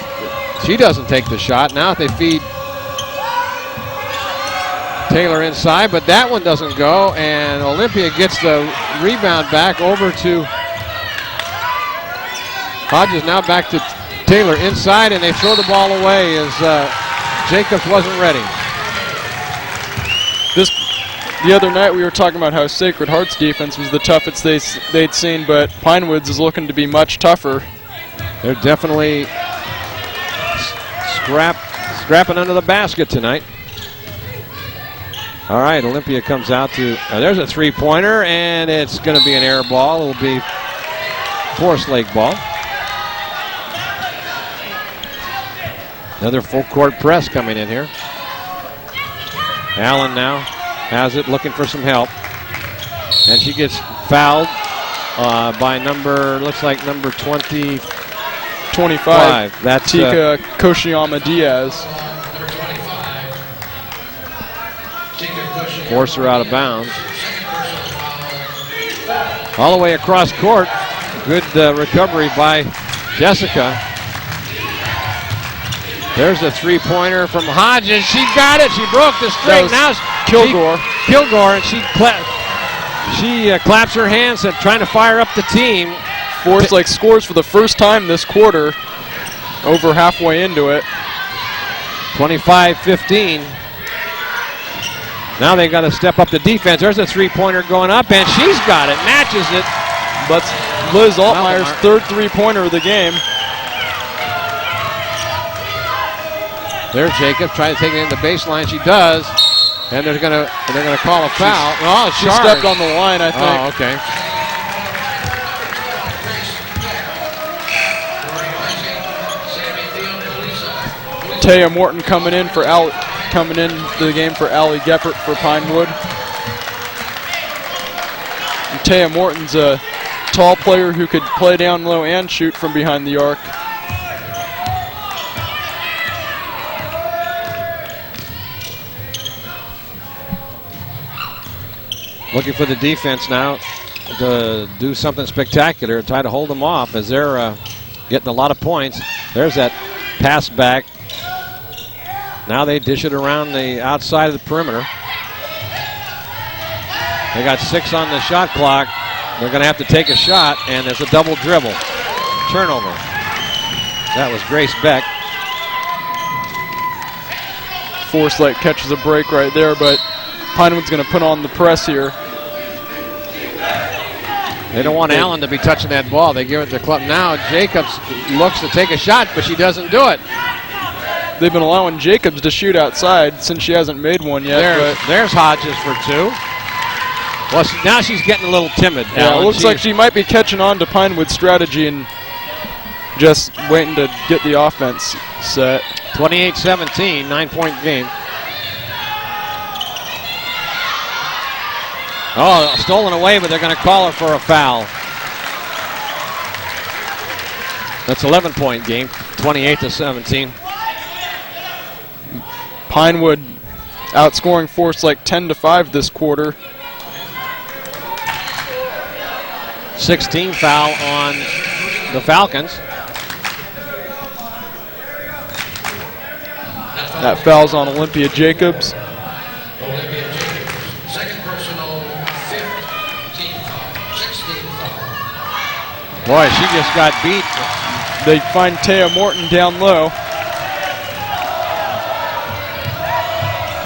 Speaker 1: She doesn't take the shot. Now they feed Taylor inside, but that one doesn't go, and Olympia gets the rebound back over to Hodges. Now back to Taylor inside, and they throw the ball away as Jacobs wasn't ready.
Speaker 2: The other night we were talking about how Sacred Heart's defense was the toughest they'd seen, but Pinewood's is looking to be much tougher.
Speaker 1: They're definitely scrapping under the basket tonight. All right, Olympia comes out to, there's a three-pointer, and it's going to be an air ball. It'll be Forest Lake ball. Another full court press coming in here. Allen now has it, looking for some help. And she gets fouled by looks like number 25. That's
Speaker 2: Tika Koshiyama Diaz.
Speaker 1: Force her out of bounds. All the way across court. Good recovery by Jessica. There's a three-pointer from Hodges. She got it. She broke the streak. Now
Speaker 2: Kilgore.
Speaker 1: And she claps her hands and trying to fire up the team.
Speaker 2: Forest Lake scores for the first time this quarter. Over halfway into it.
Speaker 1: 25-15. Now they've got to step up the defense. There's a three-pointer going up, and she's got it. Matches it.
Speaker 2: But Liz Altmaier's third three-pointer of the game.
Speaker 1: There's Jacobs trying to take it in the baseline. She does, and they're gonna call a foul.
Speaker 2: She stepped on the line, I think.
Speaker 1: Oh, okay.
Speaker 2: Taya Morton coming in the game for Allie Geppert for Pinewood. And Taya Morton's a tall player who could play down low and shoot from behind the arc.
Speaker 1: Looking for the defense now to do something spectacular, try to hold them off as they're getting a lot of points. There's that pass back. Now they dish it around the outside of the perimeter. They got 6 on the shot clock. They're going to have to take a shot, and there's a double dribble. Turnover. That was Grace Beck.
Speaker 2: Forsythe catches a break right there, but Pinewood's going to put on the press here.
Speaker 1: They don't want Allen to be touching that ball. They give it to Club. Now Jacobs looks to take a shot, but she doesn't do it.
Speaker 2: They've been allowing Jacobs to shoot outside since she hasn't made one yet.
Speaker 1: There's Hodges for 2. Well, now she's getting a little timid.
Speaker 2: Yeah,
Speaker 1: Allen.
Speaker 2: it looks like she might be catching on to Pinewood's strategy and just waiting to get the offense set.
Speaker 1: 28-17, 9-point game. Oh, stolen away, but they're going to call her for a foul. That's 11-point game, 28-17.
Speaker 2: Pinewood outscoring Forsythe 10-5 this quarter.
Speaker 1: 16 foul on the Falcons.
Speaker 2: That foul's on Olympia Jacobs.
Speaker 5: Olympia Jacobs, second personal, 15 foul, 16 foul.
Speaker 1: Boy, she just got beat.
Speaker 2: They find Taya Morton down low.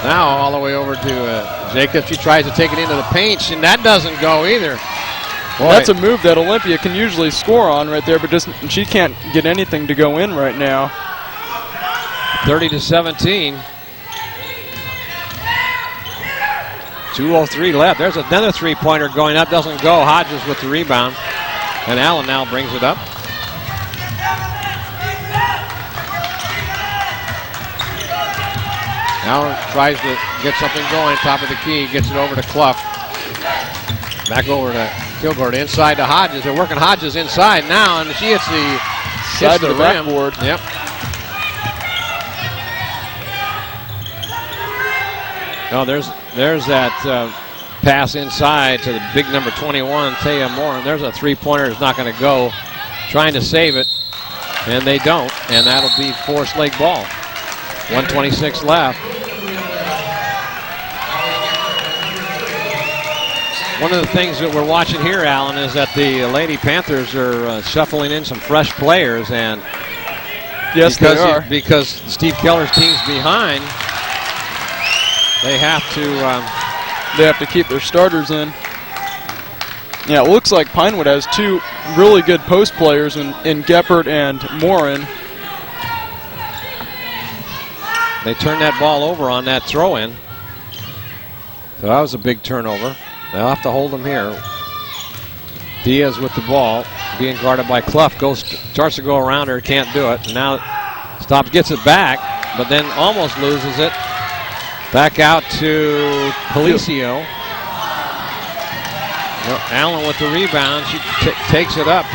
Speaker 1: Now all the way over to Jacobs. She tries to take it into the paint, and that doesn't go either. Boy.
Speaker 2: That's a move that Olympia can usually score on right there, but just she can't get anything to go in right now.
Speaker 1: 30-17. 2:03 left. There's another three-pointer going up. Doesn't go. Hodges with the rebound. And Allen now brings it up. Allen tries to get something going. Top of the key. Gets it over to Clough. Back over to Kilgore. Inside to Hodges. They're working Hodges inside now. And she hits the
Speaker 2: side of the backboard.
Speaker 1: Yep. Oh, there's that pass inside to the big number 21, Taya Moore. And there's a three-pointer that's not going to go. Trying to save it, and they don't. And that'll be Forest Lake ball. 1:26 left. One of the things that we're watching here, Alan, is that the Lady Panthers are shuffling in some fresh players, and
Speaker 2: yes, they are.
Speaker 1: Because Steve Keller's team's behind, they have to
Speaker 2: keep their starters in. Yeah, it looks like Pinewood has two really good post players in Geppert and Morin.
Speaker 1: They turned that ball over on that throw-in. So that was a big turnover. They'll have to hold them here. Diaz with the ball, being guarded by Clough. Starts to go around her, can't do it. And now stops, gets it back, but then almost loses it. Back out to Policio. Allen with the rebound. She takes it up.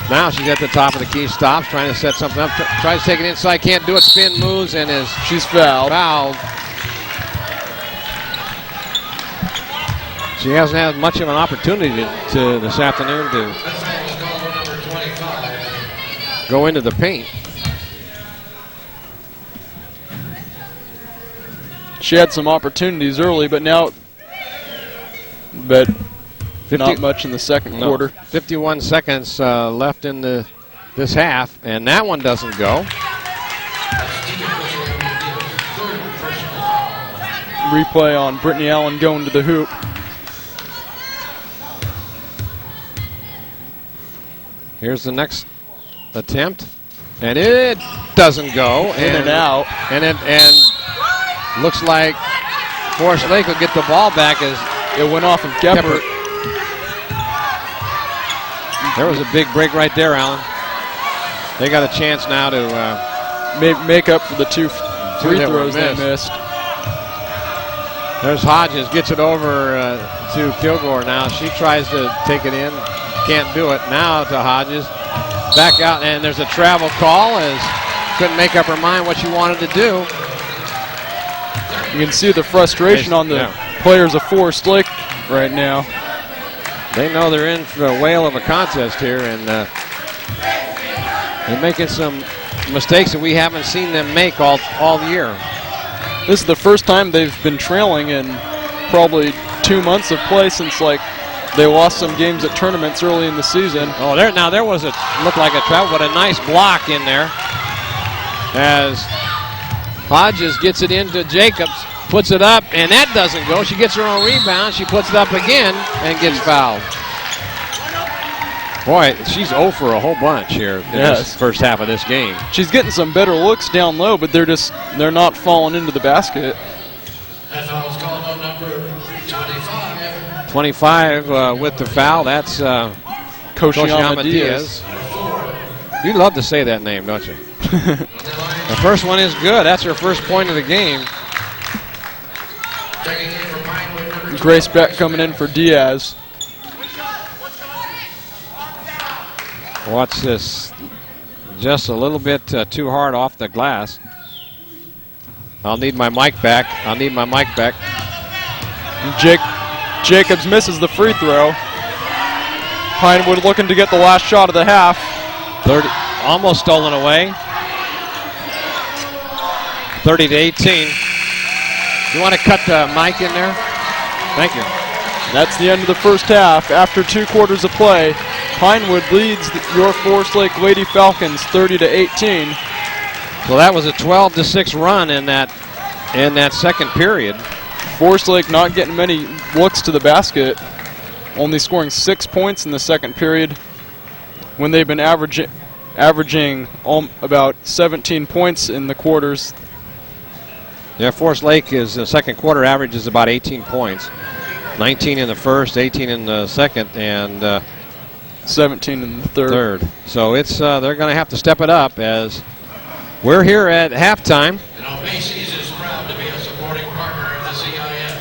Speaker 1: Now she's at the top of the key. Stops, trying to set something up. Tries to take it inside, can't do it. Spin moves and
Speaker 2: she's fouled.
Speaker 1: She hasn't had much of an opportunity to this afternoon to go into the paint.
Speaker 2: She had some opportunities early, but not much in the second quarter.
Speaker 1: 51 seconds left in this half, and that one doesn't go.
Speaker 2: Replay on Brittany Allen going to the hoop.
Speaker 1: Here's the next attempt, and it doesn't go.
Speaker 2: In and out.
Speaker 1: And looks like Forest Lake will get the ball back as
Speaker 2: it went off of Geppert.
Speaker 1: There was a big break right there, Alan. They got a chance now to
Speaker 2: make up for the two free throws they missed.
Speaker 1: There's Hodges, gets it over to Kilgore now. She tries to take it in, can't do it. Now to Hodges, back out, and there's a travel call as couldn't make up her mind what she wanted to do.
Speaker 2: You can see the frustration on the players of Forest Lake right now.
Speaker 1: They know they're in for a whale of a contest here, and they're making some mistakes that we haven't seen them make all year.
Speaker 2: This is the first time they've been trailing in probably 2 months of play since they lost some games at tournaments early in the season.
Speaker 1: Oh, there was looked like a travel, but a nice block in there as Hodges gets it into Jacobs, puts it up, and that doesn't go. She gets her own rebound. She puts it up again and gets fouled. Boy, she's 0 for a whole bunch here in this first half of this game.
Speaker 2: She's getting some better looks down low, but they're not falling into the basket.
Speaker 5: That foul's called on number 25.
Speaker 1: 25 with the foul. That's Coach Diaz. You love to say that name, don't you? The first one is good. That's her first point of the game.
Speaker 2: Grace Beck coming in for Diaz.
Speaker 1: Watch this. Just a little bit too hard off the glass. I'll need my mic back.
Speaker 2: Jacobs misses the free throw. Pinewood looking to get the last shot of the half.
Speaker 1: 30, almost stolen away. 30-18. You want to cut the mic in there? Thank you.
Speaker 2: That's the end of the first half. After 2 quarters of play, Pinewood leads your Forest Lake Lady Falcons 30-18.
Speaker 1: So that was a 12-6 run in that second period.
Speaker 2: Forest Lake not getting many looks to the basket, only scoring 6 points in the second period when they've been averaging about 17 points in the quarters.
Speaker 1: Yeah, Forest Lake is the second quarter average is about 18 points. 19 in the first, 18 in the second, and
Speaker 2: 17 in the third.
Speaker 1: So it's they're going to have to step it up as we're here at halftime.
Speaker 5: Macy's is proud to be a supporting partner of the CIF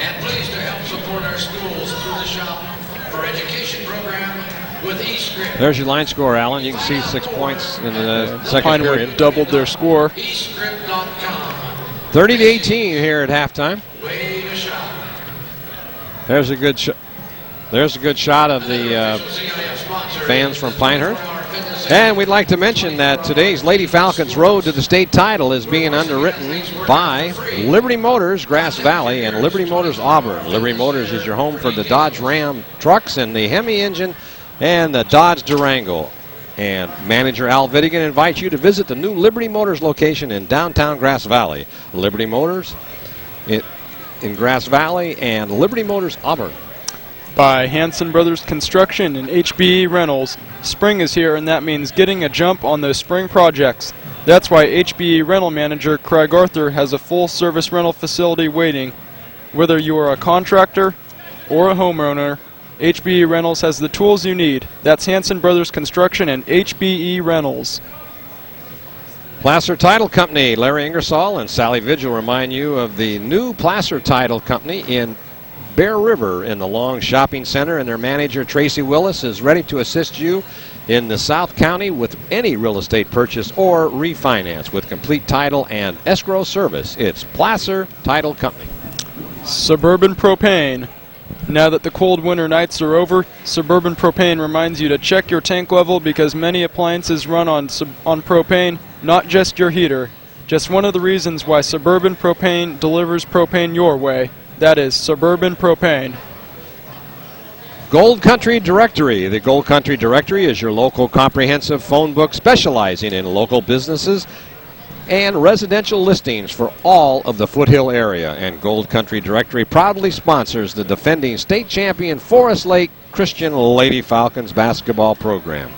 Speaker 5: and pleased to help support our schools through the Shop for Education program with eScript.
Speaker 1: There's your line score, Alan. You can see 6 points in the second period.
Speaker 2: Pinewood doubled their score.
Speaker 5: eScript.com.
Speaker 1: 30-18 here at halftime.
Speaker 5: Way to shop.
Speaker 1: There's a good shot. There's a good shot of the fans from Pinehurst. And we'd like to mention that today's Lady Falcons road to the state title is being underwritten by Liberty Motors Grass Valley and Liberty Motors Auburn. Liberty Motors is your home for the Dodge Ram trucks and the Hemi engine and the Dodge Durango. And manager Al Vittigan invites you to visit the new Liberty Motors location in downtown Grass Valley. Liberty Motors in Grass Valley and Liberty Motors Auburn.
Speaker 2: By Hanson Brothers Construction and HBE Rentals. Spring is here, and that means getting a jump on those spring projects. That's why HBE Rental Manager Craig Arthur has a full-service rental facility waiting. Whether you are a contractor or a homeowner, HBE Rentals has the tools you need. That's Hanson Brothers Construction and HBE Rentals.
Speaker 1: Placer Title Company, Larry Ingersoll and Sally Vigil remind you of the new Placer Title Company in Bear River in the Long Shopping Center, and their manager Tracy Willis is ready to assist you in the South County with any real estate purchase or refinance with complete title and escrow service. It's Placer Title Company.
Speaker 2: Suburban Propane. Now that the cold winter nights are over, Suburban Propane reminds you to check your tank level because many appliances run on propane, not just your heater. Just one of the reasons why Suburban Propane delivers propane your way. That is Suburban Propane.
Speaker 1: Gold Country Directory. The Gold Country Directory is your local comprehensive phone book specializing in local businesses and residential listings for all of the Foothill area. And Gold Country Directory proudly sponsors the defending state champion Forest Lake Christian Lady Falcons basketball program.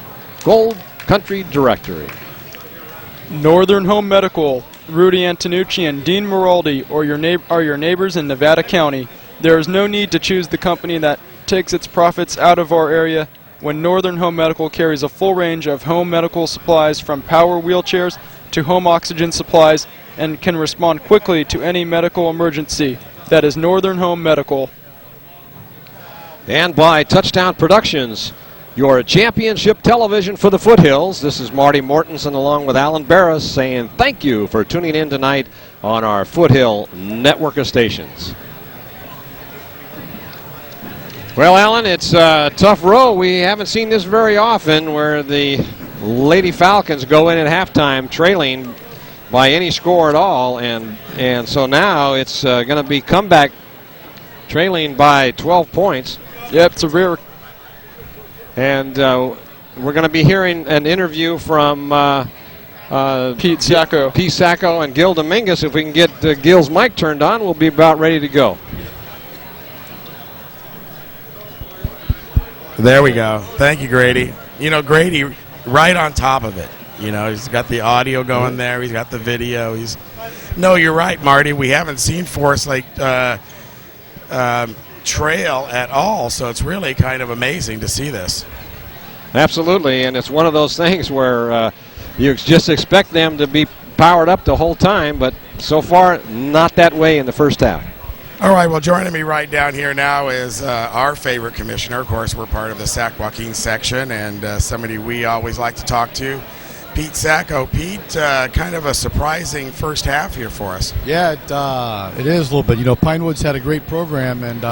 Speaker 1: Gold Country Directory.
Speaker 2: Northern Home Medical. Rudy Antonucci and Dean Moraldi are your neighbors in Nevada County. There is no need to choose the company that takes its profits out of our area when Northern Home Medical carries a full range of home medical supplies from power wheelchairs to home oxygen supplies and can respond quickly to any medical emergency. That is Northern Home Medical.
Speaker 1: And by Touchdown Productions, your championship television for the Foothills. This is Marty Mortensen along with Alan Barros saying thank you for tuning in tonight on our Foothill network of stations. Well, Alan, it's a tough row. We haven't seen this very often where the Lady Falcons go in at halftime trailing by any score at all, and so now it's going to be comeback trailing by 12 points.
Speaker 2: Yep, it's a rare.
Speaker 1: And we're going to be hearing an interview from
Speaker 2: Pete Sacco.
Speaker 1: Pete Sacco and Gil Dominguez. If we can get Gil's mic turned on, we'll be about ready to go.
Speaker 3: There we go. Thank you, Grady. You know, Grady, right on top of it. You know, he's got the audio going there. He's got the video. No, you're right, Marty. We haven't seen Forest Lake trail at all, so it's really kind of amazing to see this.
Speaker 1: Absolutely, and it's one of those things where you just expect them to be powered up the whole time, but so far, not that way in the first half.
Speaker 3: All right, well, joining me right down here now is our favorite commissioner. Of course, we're part of the Sac-Joaquin section, and somebody we always like to talk to, Pete Sacco. Pete, kind of a surprising first half here for us.
Speaker 6: Yeah, it is a little bit. You know, Pinewood's had a great program, and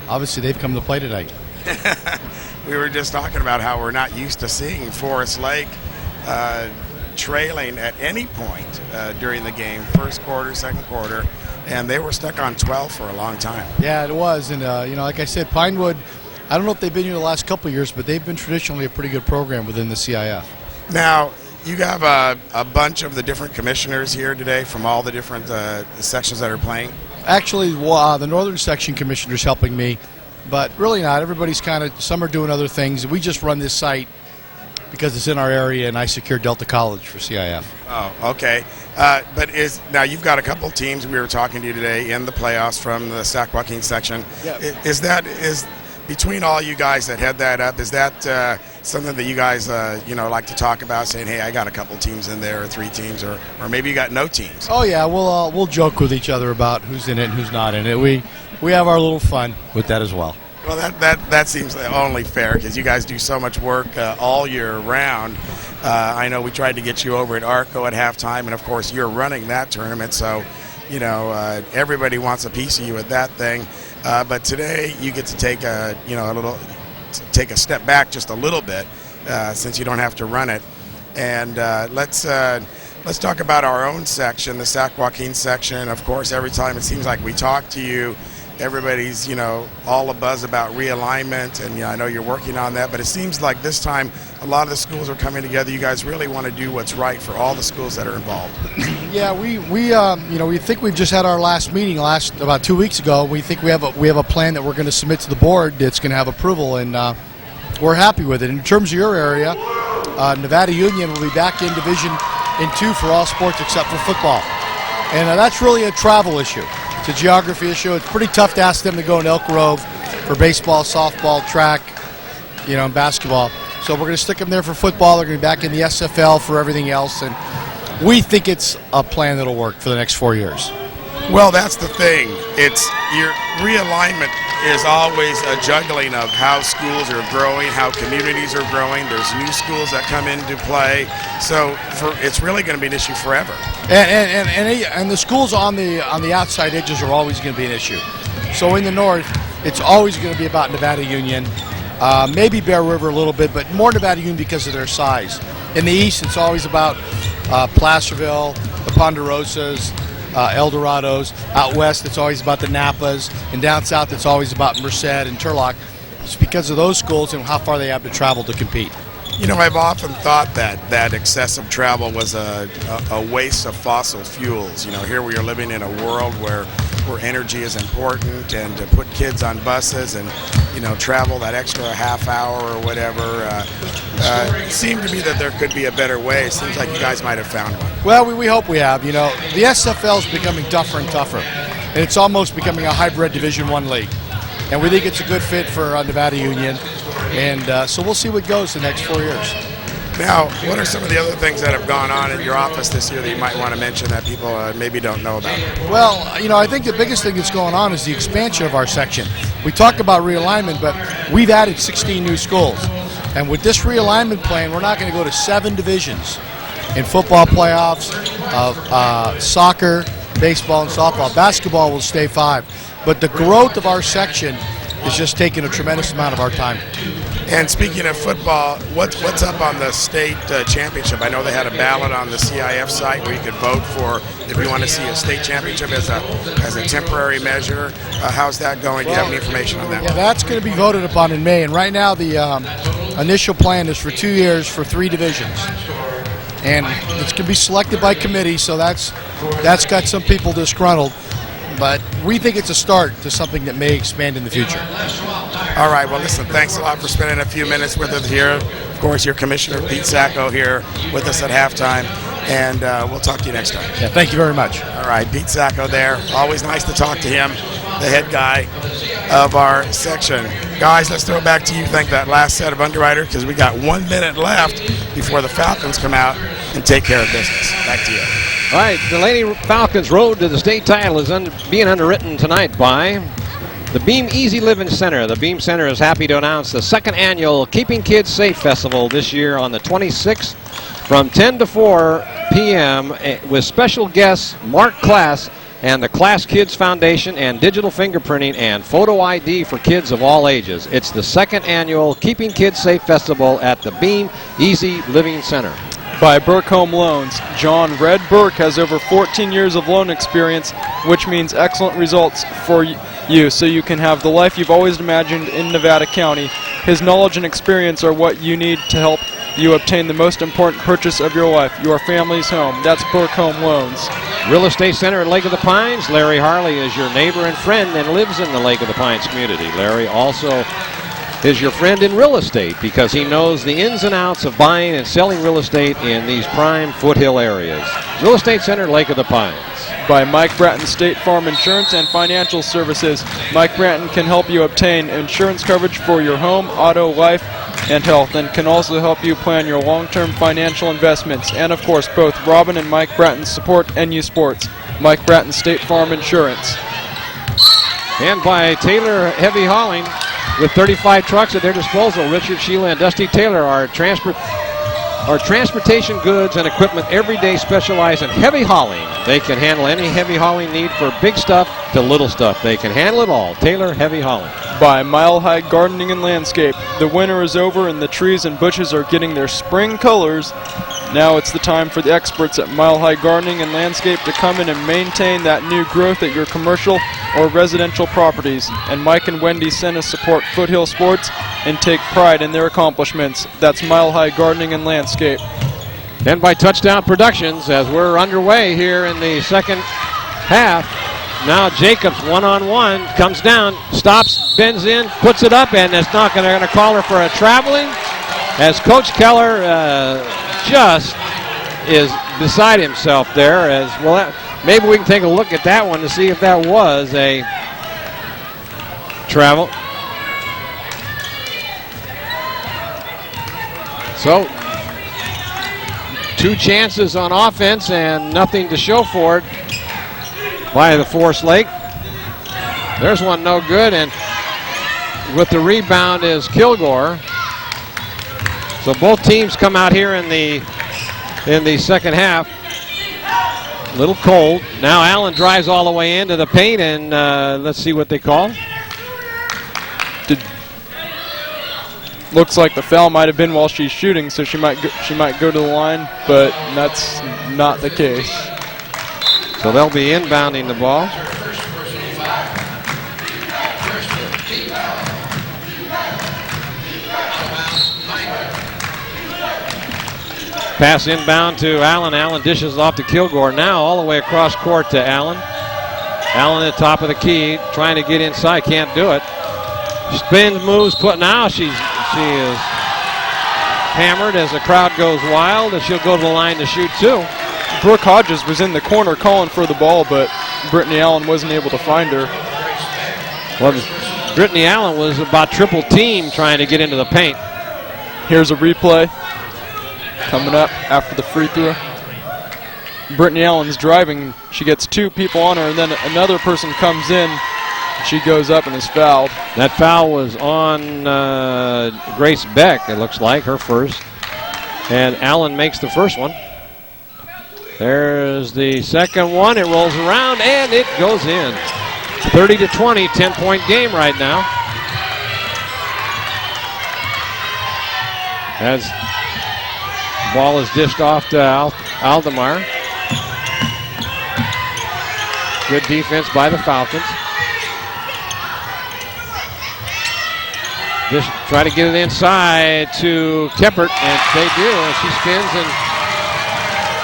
Speaker 6: obviously they've come to play tonight.
Speaker 3: We were just talking about how we're not used to seeing Forest Lake trailing at any point during the game, first quarter, second quarter, and they were stuck on 12 for a long time.
Speaker 6: Yeah, it was, and you know, like I said, Pinewood, I don't know if they've been here the last couple of years, but they've been traditionally a pretty good program within the CIF.
Speaker 3: Now, you have a bunch of the different commissioners here today from all the different sections that are playing.
Speaker 6: Actually, the northern section commissioner's helping me, but really not. Everybody's kind of, some are doing other things. We just run this site because it's in our area, and I secured Delta College for CIF.
Speaker 3: Oh, okay. But now you've got a couple teams we were talking to you today in the playoffs from the Sac-Joaquin section.
Speaker 6: Yeah.
Speaker 3: Is between all you guys that head that up, is that something that you guys like to talk about, saying, hey, I got a couple teams in there, or 3 teams, or maybe you got no teams?
Speaker 6: Oh yeah, we'll joke with each other about who's in it and who's not in it. We have our little fun with that as well.
Speaker 3: Well, that seems only fair because you guys do so much work all year round. I know we tried to get you over at ARCO at halftime, and of course you're running that tournament, so everybody wants a piece of you at that thing. But today you get to take a step back just a little bit since you don't have to run it. And let's talk about our own section, the Sac-Joaquin section. Of course, every time it seems like we talk to you, everybody's all abuzz about realignment, and I know you're working on that, but it seems like this time a lot of the schools are coming together. You guys really want to do what's right for all the schools that are involved.
Speaker 6: Yeah, we think we've just had our last meeting about 2 weeks ago. We think we have a plan that we're going to submit to the board that's going to have approval, and we're happy with it. In terms of your area, Nevada Union will be back in Division 2 for all sports except for football, and that's really a travel issue. It's a geography issue. It's pretty tough to ask them to go in Elk Grove for baseball, softball, track, and basketball. So we're going to stick them there for football. They're going to be back in the SFL for everything else, and we think it's a plan that'll work for the next 4 years.
Speaker 3: Well, that's the thing. It's your realignment is always a juggling of how schools are growing, how communities are growing. There's new schools that come into play, so it's really going to be an issue forever.
Speaker 6: And the schools on the outside edges are always going to be an issue. So in the north, it's always going to be about Nevada Union, maybe Bear River a little bit, but more Nevada Union because of their size. In the east, it's always about Placerville, the Ponderosas, El Dorados. Out west, it's always about the Napas, and down south, it's always about Merced and Turlock. It's because of those schools and how far they have to travel to compete.
Speaker 3: I've often thought that excessive travel was a waste of fossil fuels. Here we are living in a world where energy is important, and to put kids on buses and travel that extra half hour or whatever, it seemed to me that there could be a better way. It seems like you guys might have found one.
Speaker 6: Well, we hope we have. The SFL is becoming tougher and tougher, and it's almost becoming a hybrid Division I league. And we think it's a good fit for Nevada Union, and so we'll see what goes the next 4 years.
Speaker 3: Now, what are some of the other things that have gone on in your office this year that you might want to mention that people maybe don't know about?
Speaker 6: Well, I think the biggest thing that's going on is the expansion of our section. We talk about realignment, but we've added 16 new schools. And with this realignment plan, we're not going to go to 7 divisions in football playoffs, of soccer, baseball, and softball. Basketball will stay 5. But the growth of our section is just taking a tremendous amount of our time.
Speaker 3: And speaking of football, what's up on the state championship? I know they had a ballot on the CIF site where you could vote for if you want to see a state championship as a temporary measure. How's that going? Do you have any information on that?
Speaker 6: Yeah, that's going to be voted upon in May. And right now the initial plan is for 2 years for 3 divisions. And it's going to be selected by committee, so that's got some people disgruntled. But we think it's a start to something that may expand in the future.
Speaker 3: All right, well, listen, thanks a lot for spending a few minutes with us here. Of course, your Commissioner, Pete Sacco, here with us at halftime, and we'll talk to you next time.
Speaker 6: Yeah, thank you very much.
Speaker 3: All right, Pete Sacco there. Always nice to talk to him, the head guy of our section. Guys, let's throw it back to you. Thank that last set of underwriters, because we got 1 minute left before the Falcons come out and take care of business. Back to you.
Speaker 1: All right, the Lady Falcons' road to the state title is being underwritten tonight by the Beam Easy Living Center. The Beam Center is happy to announce the 2nd annual Keeping Kids Safe Festival this year on the 26th from 10 to 4 p.m. with special guests Mark Class and the Class Kids Foundation and digital fingerprinting and photo ID for kids of all ages. It's the 2nd annual Keeping Kids Safe Festival at the Beam Easy Living Center.
Speaker 2: By Burke Home Loans. John Red Burke has over 14 years of loan experience, which means excellent results for you, so you can have the life you've always imagined in Nevada County. His knowledge and experience are what you need to help you obtain the most important purchase of your life, your family's home. That's Burke Home Loans.
Speaker 1: Real Estate Center at Lake of the Pines. Larry Harley is your neighbor and friend and lives in the Lake of the Pines community. Larry also is your friend in real estate because he knows the ins and outs of buying and selling real estate in these prime foothill areas. Real Estate Center, Lake of the Pines.
Speaker 2: By Mike Bratton State Farm Insurance and Financial Services. Mike Bratton can help you obtain insurance coverage for your home, auto, life, and health, and can also help you plan your long-term financial investments. And of course, both Robin and Mike Bratton support NU Sports. Mike Bratton State Farm Insurance.
Speaker 1: And by Taylor Heavy Hauling. With 35 trucks at their disposal, Richard, Sheila, and Dusty Taylor are transportation goods and equipment every day specialize in heavy hauling. They can handle any heavy hauling need for big stuff to little stuff. They can handle it all. Taylor Heavy Hauling.
Speaker 2: By Mile High Gardening and Landscape. The winter is over and the trees and bushes are getting their spring colors. Now it's the time for the experts at Mile High Gardening and Landscape to come in and maintain that new growth at your commercial or residential properties. And Mike and Wendy Senna support Foothill Sports and take pride in their accomplishments. That's Mile High Gardening and Landscape.
Speaker 1: Then by Touchdown Productions, as we're underway here in the second half. Now Jacobs one-on-one, comes down, stops, bends in, puts it up, and it's not going to call her for a traveling. As Coach Keller just is beside himself there. As well, maybe we can take a look at that one to see if that was a travel. So 2 chances on offense and nothing to show for it by the Forest Lake. There's one no good, and with the rebound is Kilgore. So both teams come out here in the second half. A little cold. Now Allen drives all the way into the paint, and let's see what they call.
Speaker 2: Looks like the foul might have been while she's shooting, so she might go to the line, but that's not the case.
Speaker 1: So they'll be inbounding the ball. Pass inbound to Allen. Allen dishes off to Kilgore. Now all the way across court to Allen. Allen at the top of the key, trying to get inside. Can't do it. Spins, moves, now she is hammered as the crowd goes wild, and she'll go to the line to shoot too.
Speaker 2: Brooke Hodges was in the corner calling for the ball, but Brittany Allen wasn't able to find her.
Speaker 1: Well, Brittany Allen was about triple team trying to get into the paint.
Speaker 2: Here's a replay. Coming up after the free throw. Brittany Allen's driving. She gets 2 people on her, and then another person comes in. She goes up and is fouled.
Speaker 1: That foul was on Grace Beck, it looks like, her first. And Allen makes the first one. There's the second one. It rolls around, and it goes in. 30-20, 10-point game right now. As the ball is dished off to Aldemar. Good defense by the Falcons. Just try to get it inside to Keppert, and they do. And she spins and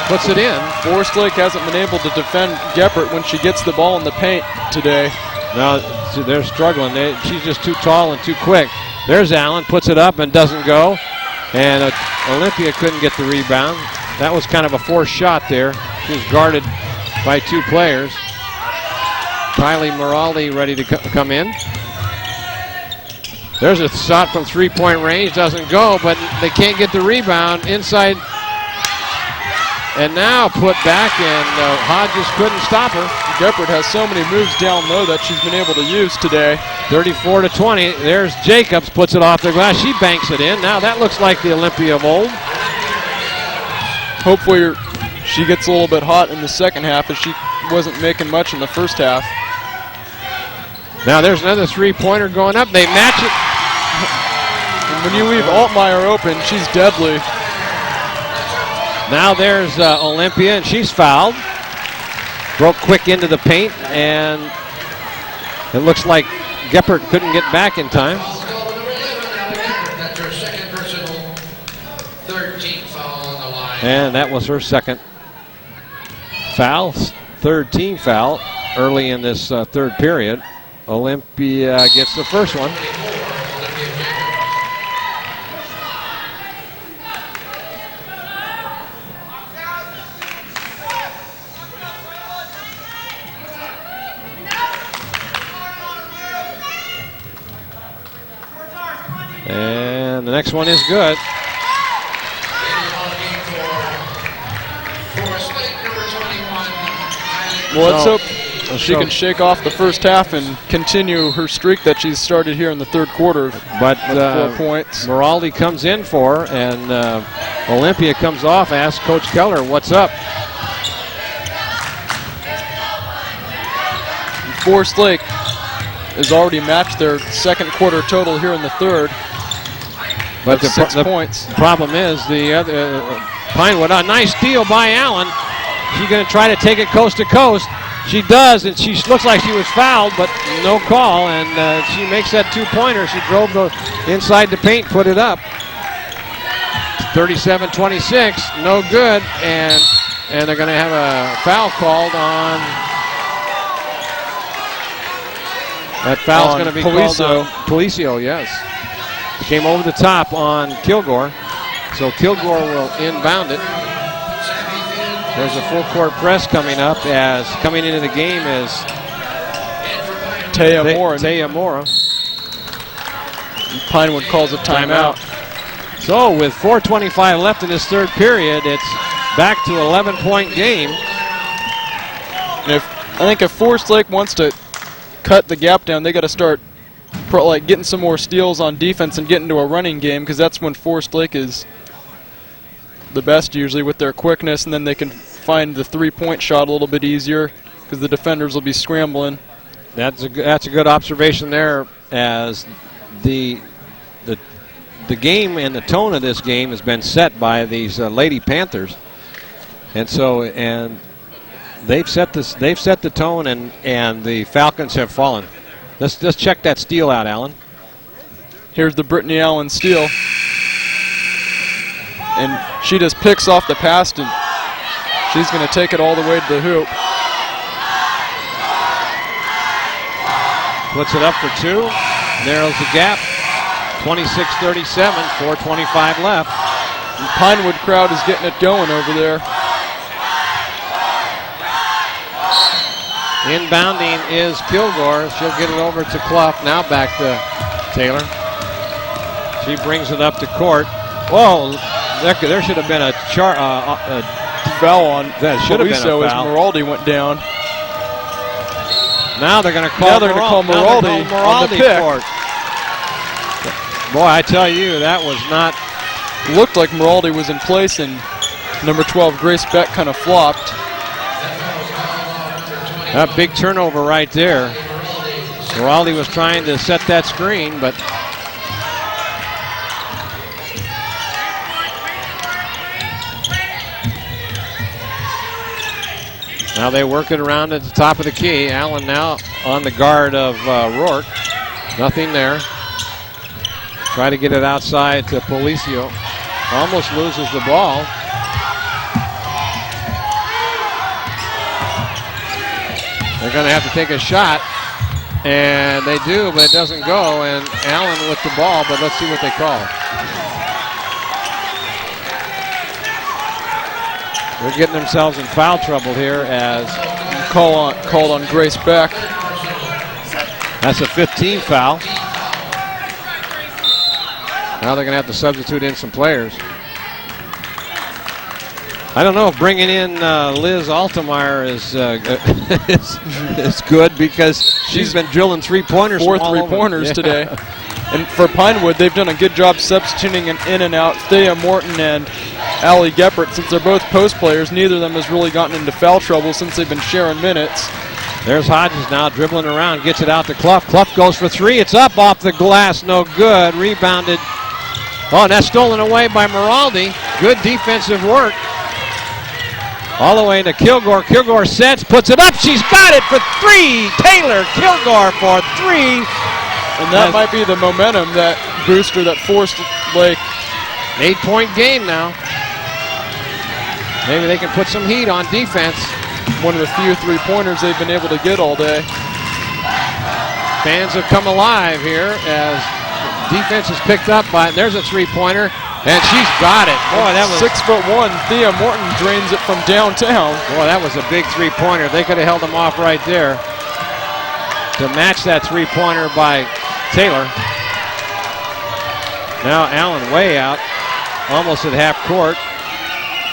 Speaker 1: puts it in.
Speaker 2: Forest Lake hasn't been able to defend Geppert when she gets the ball in the paint today.
Speaker 1: No, they're struggling. She's just too tall and too quick. There's Allen, puts it up and doesn't go. And Olympia couldn't get the rebound. That was kind of a forced shot there. She was guarded by 2 players. Kylie Moraldi ready to come in. There's a shot from 3-point range, doesn't go, but they can't get the rebound inside. And now put back, and Hodges couldn't stop her.
Speaker 2: Geppert has so many moves down low that she's been able to use today.
Speaker 1: 34-20. There's Jacobs, puts it off the glass. She banks it in. Now that looks like the Olympia of old.
Speaker 2: Hopefully she gets a little bit hot in the second half, as she wasn't making much in the first half.
Speaker 1: Now there's another 3-pointer going up. They match it.
Speaker 2: And when you leave Altmaier open, she's deadly.
Speaker 1: Now there's Olympia, and she's fouled. Broke quick into the paint, and it looks like Geppert couldn't get back in time.
Speaker 5: That's her second personal, 13th foul on the line.
Speaker 1: And that was her second foul, third team foul early in this third period. Olympia gets the first one. And the next one is good.
Speaker 2: Well, let's hope she can shake off the first half and continue her streak that she's started here in the third quarter.
Speaker 1: But
Speaker 2: 4 points.
Speaker 1: Moraldi comes in for her, and Olympia comes off. Asks Coach Keller, what's up?
Speaker 2: Forest Lake has already matched their second quarter total here in the third.
Speaker 1: But the
Speaker 2: 6 points.
Speaker 1: Problem is the other Pinewood. A nice steal by Allen. She's going to try to take it coast to coast. She does, and she looks like she was fouled, but no call. And she makes that 2-pointer. She drove inside the paint, put it up. 37-26, no good, and they're going to have a foul called on. That foul's going to be called on Policio, yes. Came over the top on Kilgore, so Kilgore will inbound it. There's a full court press coming up, as coming into the game is
Speaker 2: Taya
Speaker 1: Mora.
Speaker 2: Pinewood calls a timeout.
Speaker 1: So with 4:25 left in this third period, it's back to 11-point game.
Speaker 2: And I think if Forest Lake wants to cut the gap down, they got to start getting some more steals on defense and get into a running game, because that's when Forest Lake is the best usually, with their quickness, and then they can find the 3-point shot a little bit easier because the defenders will be scrambling.
Speaker 1: That's a good observation there, as the game and the tone of this game has been set by these Lady Panthers, and they've set the tone, and the Falcons have fallen. Let's check that steal out, Allen.
Speaker 2: Here's the Brittany Allen steal. And she just picks off the pass, and she's going to take it all the way to the hoop.
Speaker 1: Puts it up for 2. Narrows the gap. 26-37, 4:25 left.
Speaker 2: The Pinewood crowd is getting it going over there.
Speaker 1: Inbounding is Kilgore. She'll get it over to Clough. Now back to Taylor. She brings it up to court. Whoa, there should have been a
Speaker 2: foul on
Speaker 1: that should have been a
Speaker 2: Poliso as
Speaker 1: foul.
Speaker 2: Moraldi went down.
Speaker 1: Now they're going to call
Speaker 2: Moraldi on the pick.
Speaker 1: for it. Boy, I tell you, that was not.
Speaker 2: Looked like Moraldi was in place, and number 12, Grace Beck, kind of flopped.
Speaker 1: A big turnover right there. Moraldi was trying to set that screen, but now they work it around at the top of the key. Allen now on the guard of Rourke. Nothing there. Try to get it outside to Policio. Almost loses the ball. They're going to have to take a shot, and they do, but it doesn't go, and Allen with the ball, but let's see what they call. They're getting themselves in foul trouble here as
Speaker 2: called on Grace Beck.
Speaker 1: That's a 15 foul. Now they're going to have to substitute in some players. I don't know if bringing in Liz Altemeyer is good because she's been drilling three-pointers.
Speaker 2: 4 3-pointers today. And for Pinewood, they've done a good job substituting in and out Thea Morton and Allie Geppert. Since they're both post players, neither of them has really gotten into foul trouble since they've been sharing minutes.
Speaker 1: There's Hodges now dribbling around, gets it out to Clough. Clough goes for three. It's up off the glass, no good. Rebounded. Oh, and that's stolen away by Moraldi. Good defensive work. All the way to Kilgore. Kilgore sets, puts it up. She's got it for three. Taylor Kilgore for three.
Speaker 2: And that might be the momentum that booster that forced Lake.
Speaker 1: 8-point game now. Maybe they can put some heat on defense.
Speaker 2: One of the few three-pointers they've been able to get all day.
Speaker 1: Fans have come alive here as defense is picked up by, there's a three-pointer, and she's got it. Boy, that was
Speaker 2: 6'1". Thea Morton drains it from downtown.
Speaker 1: Boy, that was a big three-pointer. They could have held them off right there to match that three-pointer by Taylor. Now Allen way out, almost at half court.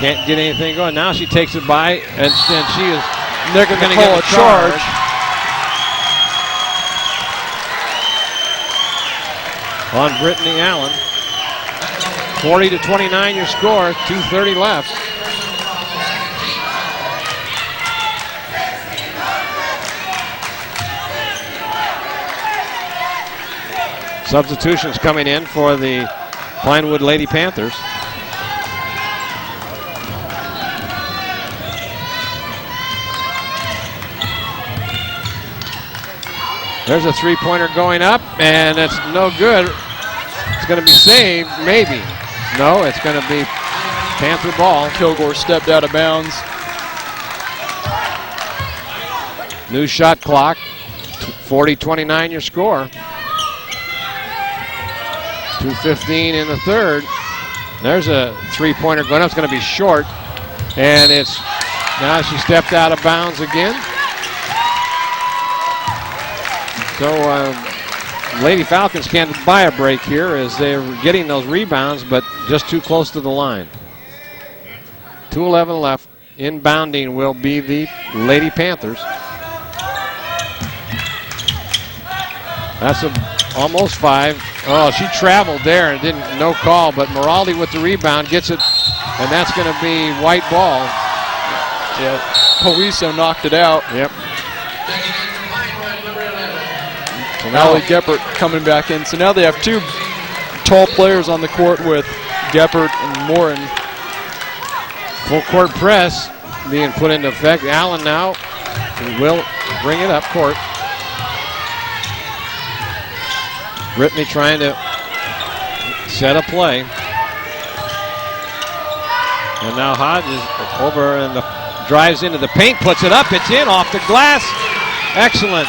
Speaker 1: Can't get anything going. Now she takes it by, and she is.
Speaker 2: They're going to call a charge.
Speaker 1: On Brittany Allen. 40-29 your score, 2:30 left. Substitutions coming in for the Pinewood Lady Panthers. There's a three-pointer going up, and it's no good. It's going to be saved, maybe. No, it's going to be Panther ball.
Speaker 2: Kilgore stepped out of bounds.
Speaker 1: New shot clock, 40-29 your score. 2:15 in the third. There's a three-pointer going up. It's going to be short, and it's now she stepped out of bounds again. So Lady Falcons can't buy a break here as they're getting those rebounds, but just too close to the line. 2:11 left. Inbounding will be the Lady Panthers. That's almost five. Oh, she traveled there and didn't, no call, but Moraldi with the rebound gets it, and that's going to be white ball.
Speaker 2: Yeah, Poliso knocked it out.
Speaker 1: Yep.
Speaker 2: So Allie Geppert coming back in. So now they have two tall players on the court with Geppert and Morin.
Speaker 1: Full court press being put into effect. Allen now will bring it up court. Brittany trying to set a play. And now Hodges over and drives into the paint, puts it up, it's in off the glass. Excellent,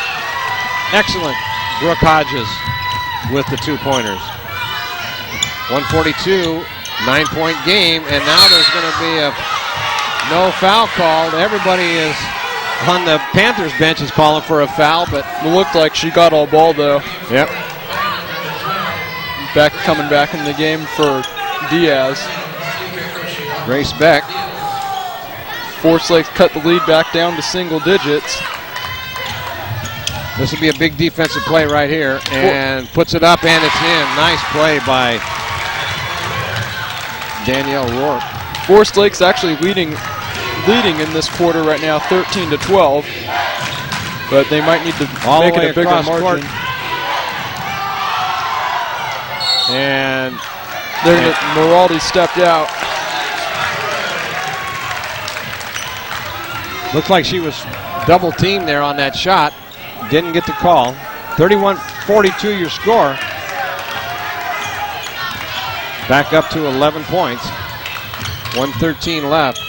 Speaker 1: excellent. Brooke Hodges with the 2-pointers. 142, 9-point game, and now there's going to be a no foul called. Everybody is on the Panthers bench is calling for a foul, but
Speaker 2: it looked like she got all ball though.
Speaker 1: Yep.
Speaker 2: Coming back in the game for Diaz.
Speaker 1: Grace Beck.
Speaker 2: Forest Lake cut the lead back down to single digits.
Speaker 1: This will be a big defensive play right here, and puts it up, and it's in. Nice play by Danielle Rourke.
Speaker 2: Forest Lake's actually leading in this quarter right now, 13-12. But they might need to make it a bigger margin.
Speaker 1: Court. And
Speaker 2: Moraldi stepped out.
Speaker 1: Looked like she was double teamed there on that shot. Didn't get the call. 31-42 your score. Back up to 11 points. 1:13 left.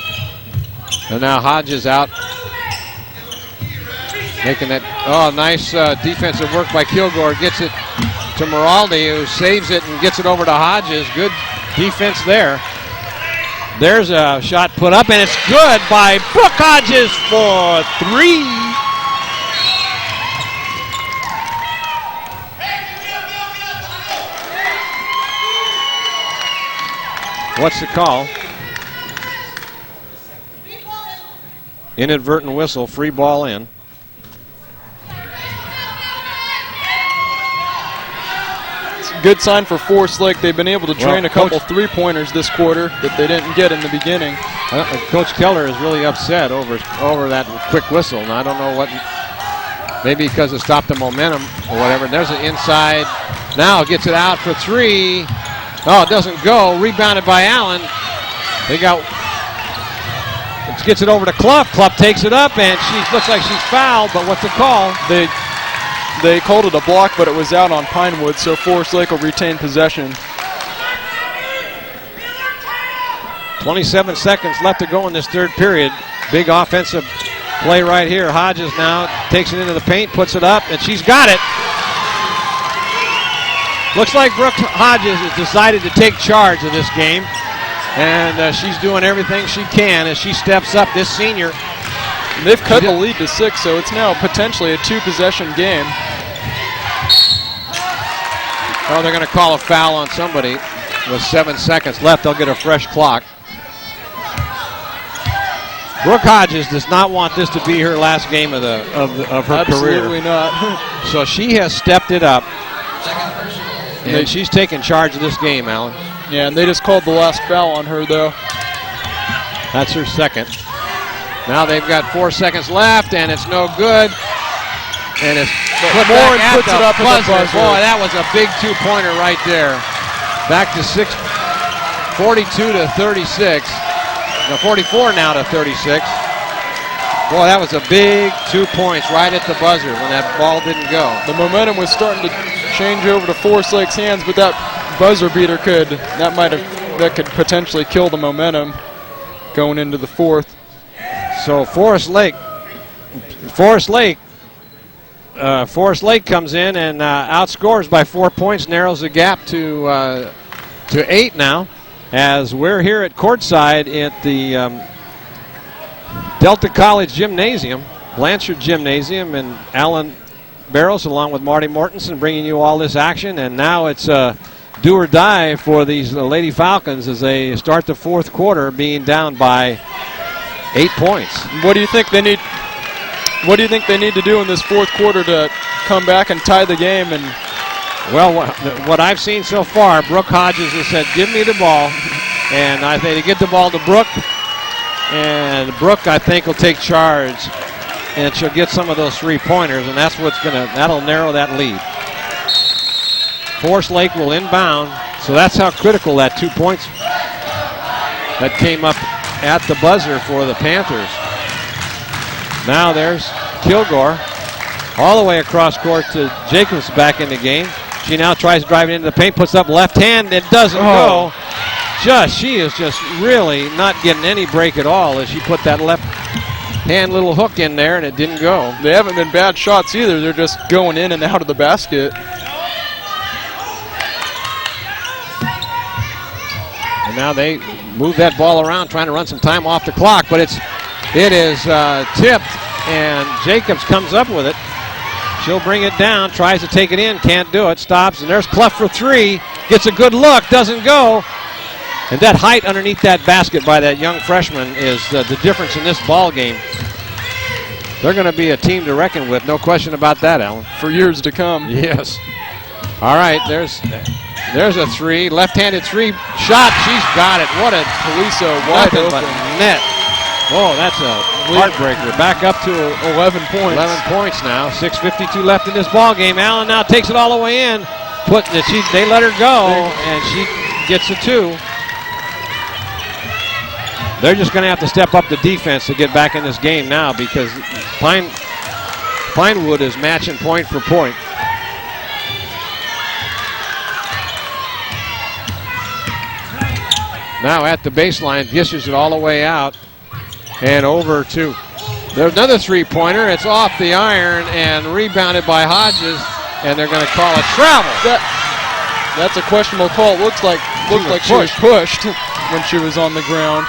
Speaker 1: And now Hodges out. Making that, nice defensive work by Kilgore. Gets it to Moraldi, who saves it and gets it over to Hodges. Good defense there. There's a shot put up, and it's good by Brooke Hodges for 3. What's the call? Inadvertent whistle, free ball in.
Speaker 2: It's a good sign for Forest Lake. They've been able to train a couple three-pointers this quarter that they didn't get in the beginning.
Speaker 1: Coach Keller is really upset over that quick whistle, and I don't know what. Maybe because it stopped the momentum or whatever. There's an inside. Now gets it out for 3. Oh, it doesn't go. Rebounded by Allen. They got. It gets it over to Clough. Clough takes it up, and she looks like she's fouled. But what's the call?
Speaker 2: They called it a block, but it was out on Pinewood, so Forest Lake will retain possession.
Speaker 1: 27 seconds left to go in this third period. Big offensive play right here. Hodges now takes it into the paint, puts it up, and she's got it. Looks like Brooke Hodges has decided to take charge of this game, and she's doing everything she can as she steps up, this senior.
Speaker 2: They've cut the lead to 6, so it's now potentially a 2-possession game.
Speaker 1: Oh, they're going to call a foul on somebody with 7 seconds left. They'll get a fresh clock. Brooke Hodges does not want this to be her last game of her career.
Speaker 2: Absolutely not.
Speaker 1: So she has stepped it up. And she's taking charge of this game, Alan.
Speaker 2: Yeah, and they just called the last foul on her, though.
Speaker 1: That's her second. Now they've got 4 seconds left, and it's no good. And it's put back at
Speaker 2: puts it up at the buzzer.
Speaker 1: Boy, that was a big two-pointer right there. Back to 42-36. No, 44 now to 36. Boy, that was a big 2 points right at the buzzer when that ball didn't go.
Speaker 2: The momentum was starting to change over to Forest Lake's hands, but that buzzer beater could potentially kill the momentum going into the fourth.
Speaker 1: So Forest Lake comes in and outscores by 4 points, narrows the gap to 8 now, as we're here at courtside at the Delta College Gymnasium, Blanchard Gymnasium, and Alan Barros along with Marty Mortensen bringing you all this action. And now it's do or die for these Lady Falcons as they start the fourth quarter being down by 8 points.
Speaker 2: What do you think they need? What do you think they need to do in this fourth quarter to come back and tie the game? And
Speaker 1: well, what I've seen so far, Brooke Hodges has said, "Give me the ball," and I think they get the ball to Brooke, and Brooke, I think, will take charge, and she'll get some of those 3-pointers, and that'll narrow that lead. Forest Lake will inbound, so that's how critical that 2 points that came up at the buzzer for the Panthers. Now there's Kilgore all the way across court to Jacobs back in the game. She now tries driving into the paint, puts up left hand, it doesn't go. She is just really not getting any break at all as she put that left hand little hook in there, and it didn't go.
Speaker 2: They haven't been bad shots either. They're just going in and out of the basket.
Speaker 1: And now they move that ball around, trying to run some time off the clock, but it is tipped, and Jacobs comes up with it. She'll bring it down, tries to take it in, can't do it, stops, and there's Clough for 3. Gets a good look, doesn't go. And that height underneath that basket by that young freshman is the difference in this ball game. They're going to be a team to reckon with, no question about that, Alan.
Speaker 2: For years to come.
Speaker 1: Yes. All right, there's a three, left-handed three shot. She's got it. What a
Speaker 2: Polisa wide open
Speaker 1: net. Oh, that's a heartbreaker. Back up to
Speaker 2: 11 points.
Speaker 1: 11 points now. 6:52 left in this ball game. Allen now takes it all the way in. They let her go, and she gets a two. They're just going to have to step up the defense to get back in this game now because Pinewood is matching point for point. Now at the baseline, dishes it all the way out and over to. There's another three-pointer. It's off the iron and rebounded by Hodges, and they're going to call it travel.
Speaker 2: That's a questionable call. It looked like she was pushed when she was on the ground.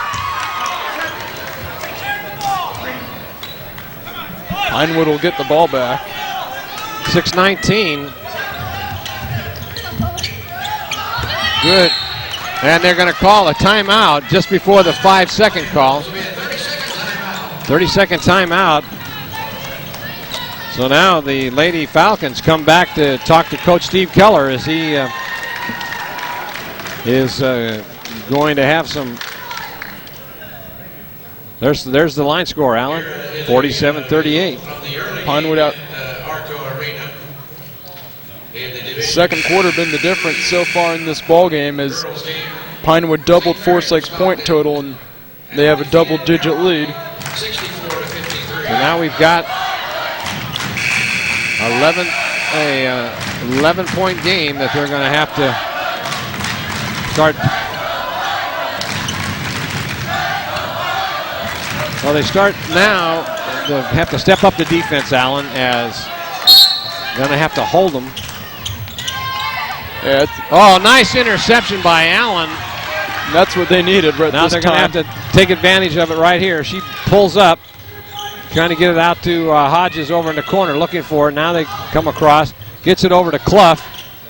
Speaker 2: Pinewood will get the ball back.
Speaker 1: 6:19. Good. And they're going to call a timeout just before the 5-second call. 30-second timeout. So now the Lady Falcons come back to talk to Coach Steve Keller as he is going to have some. There's the line score, Alan. 47-38.
Speaker 2: Pinewood out. Second quarter been the difference so far in this ball game as Pinewood doubled Forsyth's point total and they have a double-digit lead.
Speaker 1: So now we've got 11-point game that they're going to have to start. Well, they start now. They have to step up the defense, Allen, as they're going to have to hold them.
Speaker 2: Yeah,
Speaker 1: oh, nice interception by Allen.
Speaker 2: That's what they needed right
Speaker 1: now. They're going to have to take advantage of it right here. She pulls up, trying to get it out to Hodges over in the corner, looking for it. Now they come across, gets it over to Clough.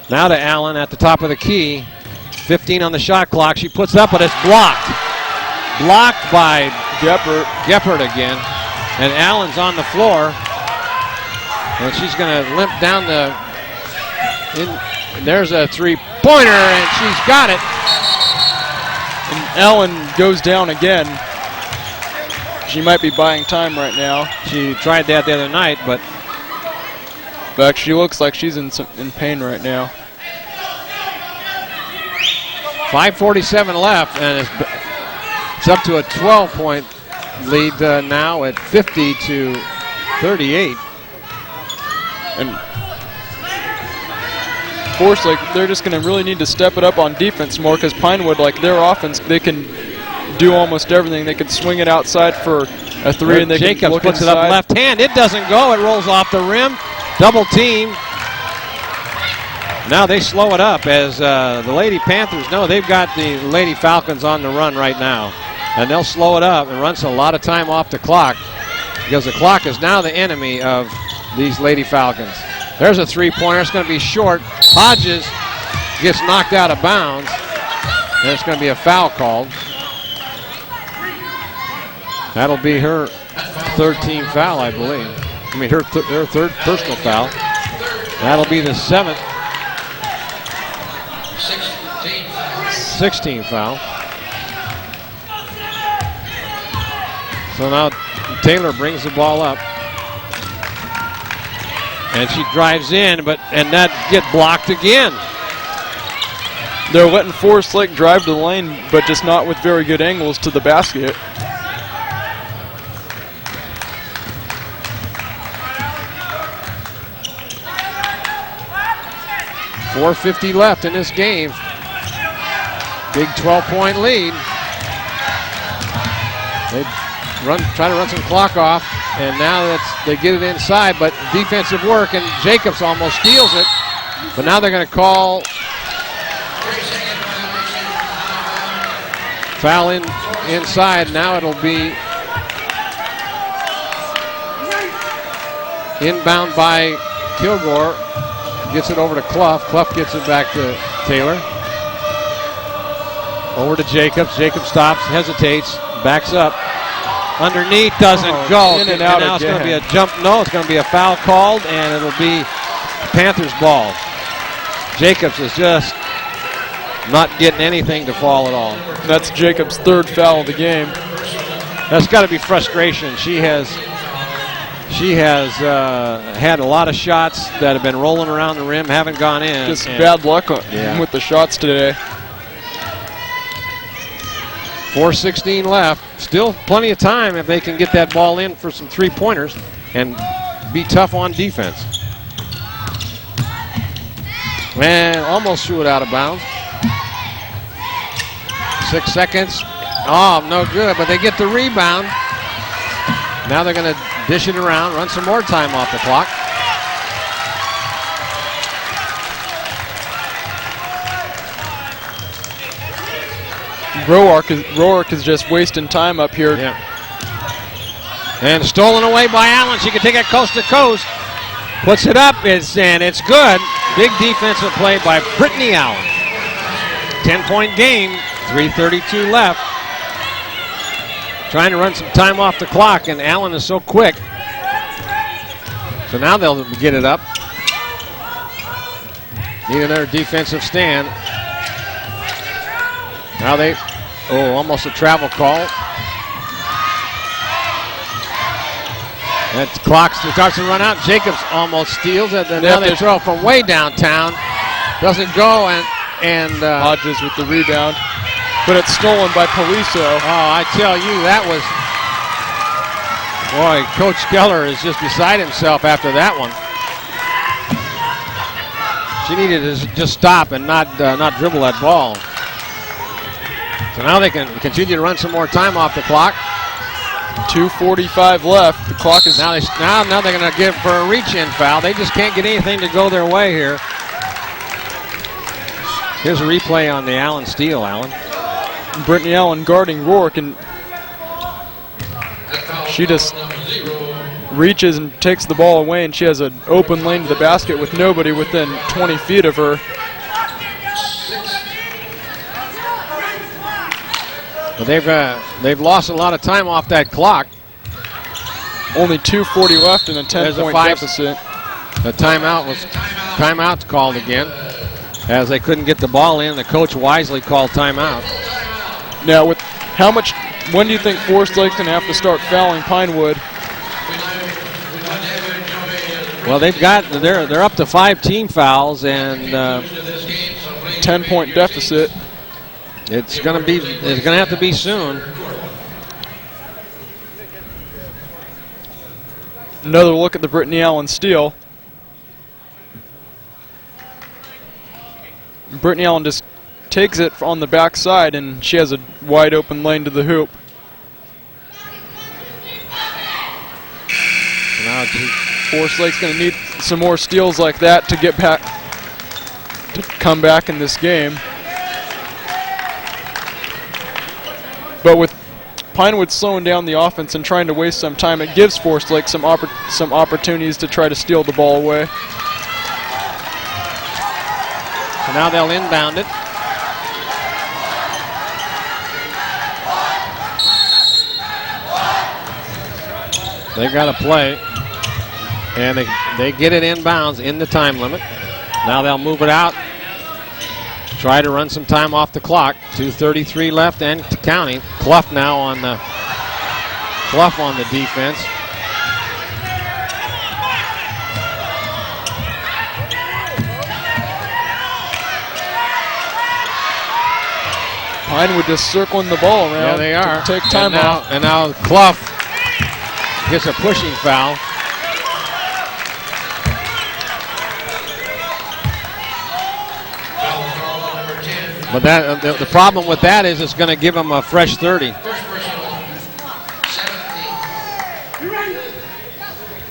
Speaker 1: Now to Allen at the top of the key. 15 on the shot clock. She puts it up, but it's blocked. Blocked by Geppert again. And Allen's on the floor. And she's going to limp down the. There's a three-pointer, and she's got it.
Speaker 2: And Allen goes down again. She might be buying time right now.
Speaker 1: She tried that the other night, but
Speaker 2: she looks like she's in pain right now.
Speaker 1: 5:47 left, and it's up to a 12-point lead now at 50-38.
Speaker 2: And Forsyth, they're just going to really need to step it up on defense more because Pinewood, like their offense, they can do almost everything. They can swing it outside for a three, and they
Speaker 1: Jacobs
Speaker 2: can look
Speaker 1: puts
Speaker 2: inside.
Speaker 1: it up left hand. It doesn't go. It rolls off the rim. Double team. Now they slow it up as the Lady Panthers know they've got the Lady Falcons on the run right now. And they'll slow it up and runs a lot of time off the clock because the clock is now the enemy of these Lady Falcons. There's a three-pointer. It's going to be short. Hodges gets knocked out of bounds, and it's going to be a foul called. That'll be her third team foul, I believe. I mean, her third personal foul. That'll be the 7th. 16 foul. So now Taylor brings the ball up. And she drives in, and that get blocked again.
Speaker 2: They're letting Forsyth drive to the lane, but just not with very good angles to the basket.
Speaker 1: .450 left in this game. Big 12-point lead. They try to run some clock off, and now they get it inside, but defensive work, and Jacobs almost steals it. But now they're going to call foul inside. Now it'll be inbound by Kilgore. Gets it over to Clough. Clough gets it back to Taylor. Over to Jacobs. Jacobs stops, hesitates, backs up. Underneath, doesn't go.
Speaker 2: In and out
Speaker 1: now it's going to be
Speaker 2: again.
Speaker 1: a jump. No, it's going to be a foul called, and it'll be Panthers ball. Jacobs is just not getting anything to fall at all.
Speaker 2: That's Jacobs' third foul of the game.
Speaker 1: That's got to be frustration. She has had a lot of shots that have been rolling around the rim, haven't gone in.
Speaker 2: Just bad luck
Speaker 1: Yeah.
Speaker 2: with the shots today.
Speaker 1: 4:16 left. Still plenty of time if they can get that ball in for some three-pointers and be tough on defense. Man, almost threw it out of bounds. 6 seconds. Oh, no good, but they get the rebound. Now they're going to dish it around, run some more time off the clock.
Speaker 2: Roark is just wasting time up here.
Speaker 1: Yeah. And stolen away by Allen. She can take it coast to coast. Puts it up, and it's good. Big defensive play by Brittany Allen. 10-point game, 3:32 left. Trying to run some time off the clock, and Allen is so quick. So now they'll get it up. Need another defensive stand. Now almost a travel call. That clock starts to run out. Jacobs almost steals it. And now they throw from way downtown. Doesn't go, and
Speaker 2: Hodges with the rebound. But it's stolen by Poliso.
Speaker 1: Oh, I tell you, that was... Boy, Coach Keller is just beside himself after that one. She needed to just stop and not dribble that ball. So now they can continue to run some more time off the clock.
Speaker 2: 2:45 left. The clock is
Speaker 1: now they're going to give for a reach-in foul. They just can't get anything to go their way here. Here's a replay on the Allen steal, Allen.
Speaker 2: Brittany Allen guarding Rourke, and she just reaches and takes the ball away, and she has an open lane to the basket with nobody within 20 feet of her.
Speaker 1: But they've lost a lot of time off that clock.
Speaker 2: Only 2:40 left in a 10-point deficit.
Speaker 1: The timeout's called again, as they couldn't get the ball in. The coach wisely called timeout.
Speaker 2: Now, when do you think Forest Lake's going to have to start fouling Pinewood?
Speaker 1: Well, they're up to 5 team fouls, and
Speaker 2: 10-point deficit.
Speaker 1: It's going to have to be soon.
Speaker 2: Another look at the Brittany Allen steal. Brittany Allen just takes it on the backside, and she has a wide open lane to the hoop.
Speaker 1: Now
Speaker 2: Forest Lake's going to need some more steals like that to come back in this game. But with Pinewood slowing down the offense and trying to waste some time, it gives Forest Lake some opportunities to try to steal the ball away.
Speaker 1: So now they'll inbound it. They've got to play, and they get it inbounds in the time limit. Now they'll move it out. Try to run some time off the clock. 2:33 left and counting. Clough now on the defense.
Speaker 2: Pinewood just circling the ball around.
Speaker 1: Yeah, they are.
Speaker 2: To take time off.
Speaker 1: And now Clough gets a pushing foul. But the problem with that is it's going to give them a fresh 30.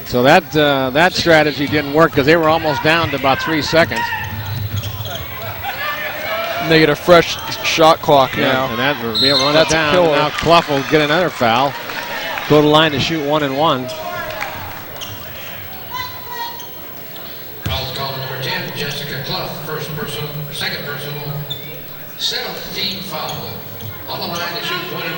Speaker 1: So that strategy didn't work because they were almost down to about 3 seconds.
Speaker 2: And they get a fresh shot clock now.
Speaker 1: And that will be able to run
Speaker 2: That's
Speaker 1: it down.
Speaker 2: a killer.
Speaker 1: Now Clough will get another foul. Go to the line to shoot 1-and-1.
Speaker 5: Foul's called number 10, Jessica Clough, first personal, second personal. 7th team foul. On the line to shoot 21.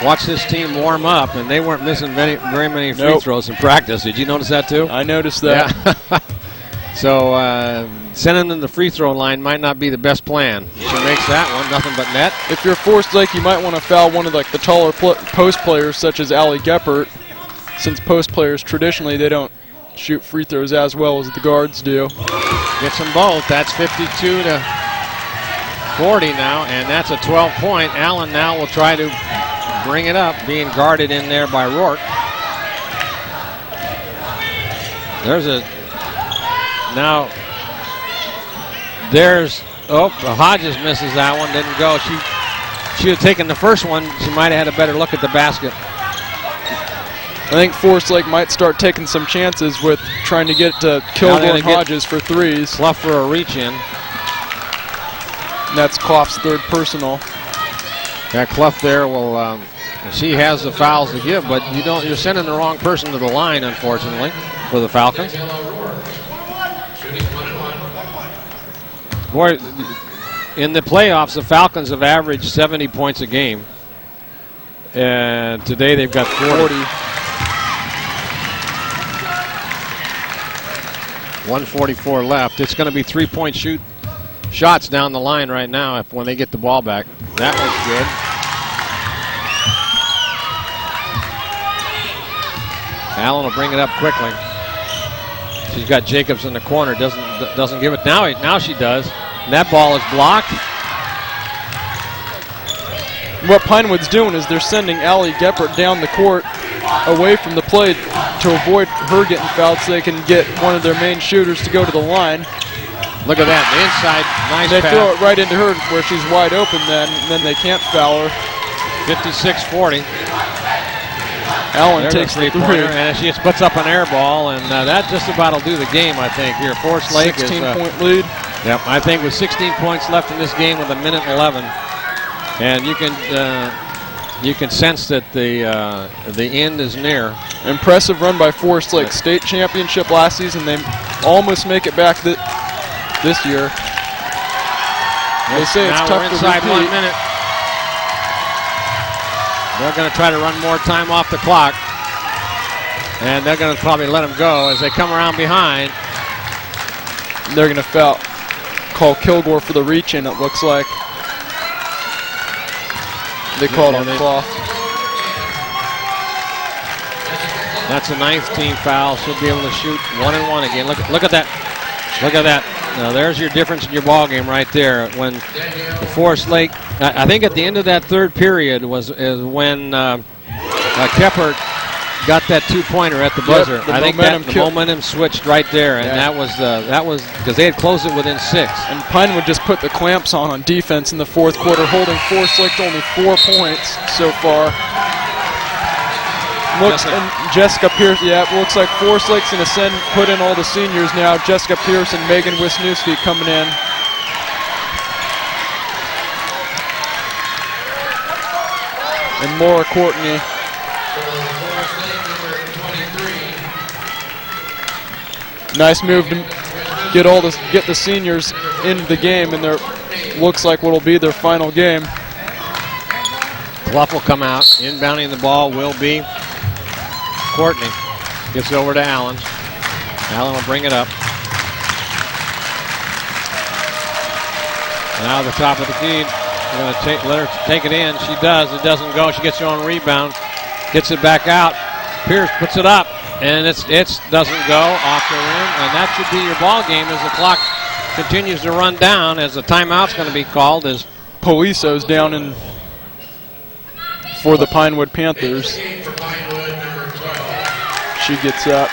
Speaker 1: Watch this team warm up, and they weren't missing very many free throws in practice. Did you notice that too?
Speaker 2: I noticed that.
Speaker 1: Yeah. So sending them to the free throw line might not be the best plan. She makes that one, nothing but net.
Speaker 2: If you're Forest Lake, you might want to foul one of like the taller post players, such as Allie Geppert, since post players traditionally they don't shoot free throws as well as the guards do.
Speaker 1: Gets them both. That's 52 to 40 now, and that's a 12-point. Allen now will try to bring it up, being guarded in there by Rourke. Hodges misses that one, didn't go. She should have taken the first one. She might have had a better look at the basket.
Speaker 2: I think Forest Lake might start taking some chances with trying to get to Kilgore and Hodges for threes.
Speaker 1: Clough for a reach in.
Speaker 2: And that's Clough's third personal.
Speaker 1: Yeah, Clough there will. She has the fouls to give, but you're sending the wrong person to the line, unfortunately, for the Falcons. Boy, in the playoffs, the Falcons have averaged 70 points a game, and today they've got 40. 1:44 left. It's going to be three-point shots down the line right now when they get the ball back. That was good. Allen will bring it up quickly. She's got Jacobs in the corner. Doesn't give it now. She does. And that ball is blocked.
Speaker 2: What Pinewood's doing is they're sending Allie Geppert down the court away from the play to avoid her getting fouled, so they can get one of their main shooters to go to the line.
Speaker 1: Look at that, the inside, nice
Speaker 2: They
Speaker 1: pass.
Speaker 2: throw it right into her where she's wide open then, and then they can't foul her.
Speaker 1: 56-40.
Speaker 2: Allen takes the three.
Speaker 1: And she just puts up an air ball, and that just about will do the game, I think, here. Forest Lake
Speaker 2: 16-point lead.
Speaker 1: Yep, I think with 16 points left in this game with 1:11, and you can sense that the end is near.
Speaker 2: Impressive run by Forest Lake. State championship last season. They almost make it back this year. They say it's tough to
Speaker 1: inside
Speaker 2: repeat.
Speaker 1: 1 minute. They're going to try to run more time off the clock, and they're going to probably let them go as they come around behind.
Speaker 2: They're going to call Kilgore for the reach in, it looks like. They called on Clough.
Speaker 1: That's a 9th team foul. She'll be able to shoot 1-1 again. Look at that. Look at that. Now there's your difference in your ball game right there. When the Forest Lake, I think at the end of that third period is when Geppert got that two-pointer at the buzzer.
Speaker 2: Yep,
Speaker 1: I think the momentum switched right there, and that was because they had closed it within 6.
Speaker 2: And Pinewood just put the clamps on defense in the fourth quarter, holding Forest Lake to only 4 points so far. And Jessica Pierce, it looks like Forest Lake's going to put in all the seniors now. Jessica Pierce and Megan Wisniewski coming in. And Laura Courtney. Nice move to get the seniors into the game, and looks like what'll be their final game.
Speaker 1: Clough will come out. Inbounding the ball will be Courtney. Gets it over to Allen. Allen will bring it up. Now the top of the key. We're going to let her take it in. She does. It doesn't go. She gets her own rebound. Gets it back out. Pierce puts it up, and it doesn't go off the rim. And that should be your ball game as the clock continues to run down. As the timeout's going to be called. As
Speaker 2: Poliso's down for the Pinewood Panthers. She gets up.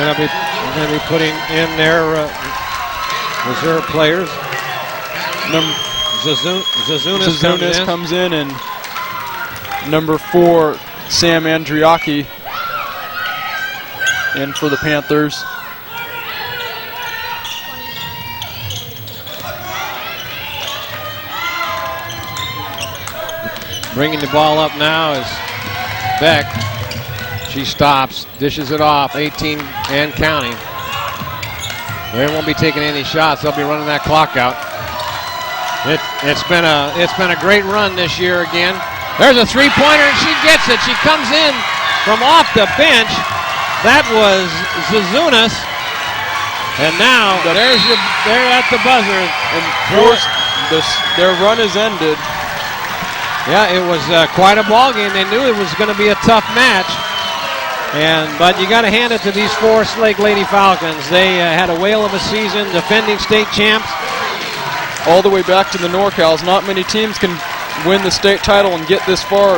Speaker 1: We're going to be putting in their reserve players. Zazunas
Speaker 2: comes in, and number 4, Sam Andriaki, in for the Panthers.
Speaker 1: Bringing the ball up now is Beck. She stops, dishes it off, 18 and counting. They won't be taking any shots. They'll be running that clock out. It's been a great run this year again. There's a three-pointer, and she gets it. She comes in from off the bench. That was Zazunas. And now they're at the buzzer.
Speaker 2: And forced their run is ended.
Speaker 1: Yeah, it was quite a ball game. They knew it was going to be a tough match. But you got to hand it to these Forest Lake Lady Falcons. They had a whale of a season, defending state champs.
Speaker 2: All the way back to the NorCals. Not many teams can win the state title and get this far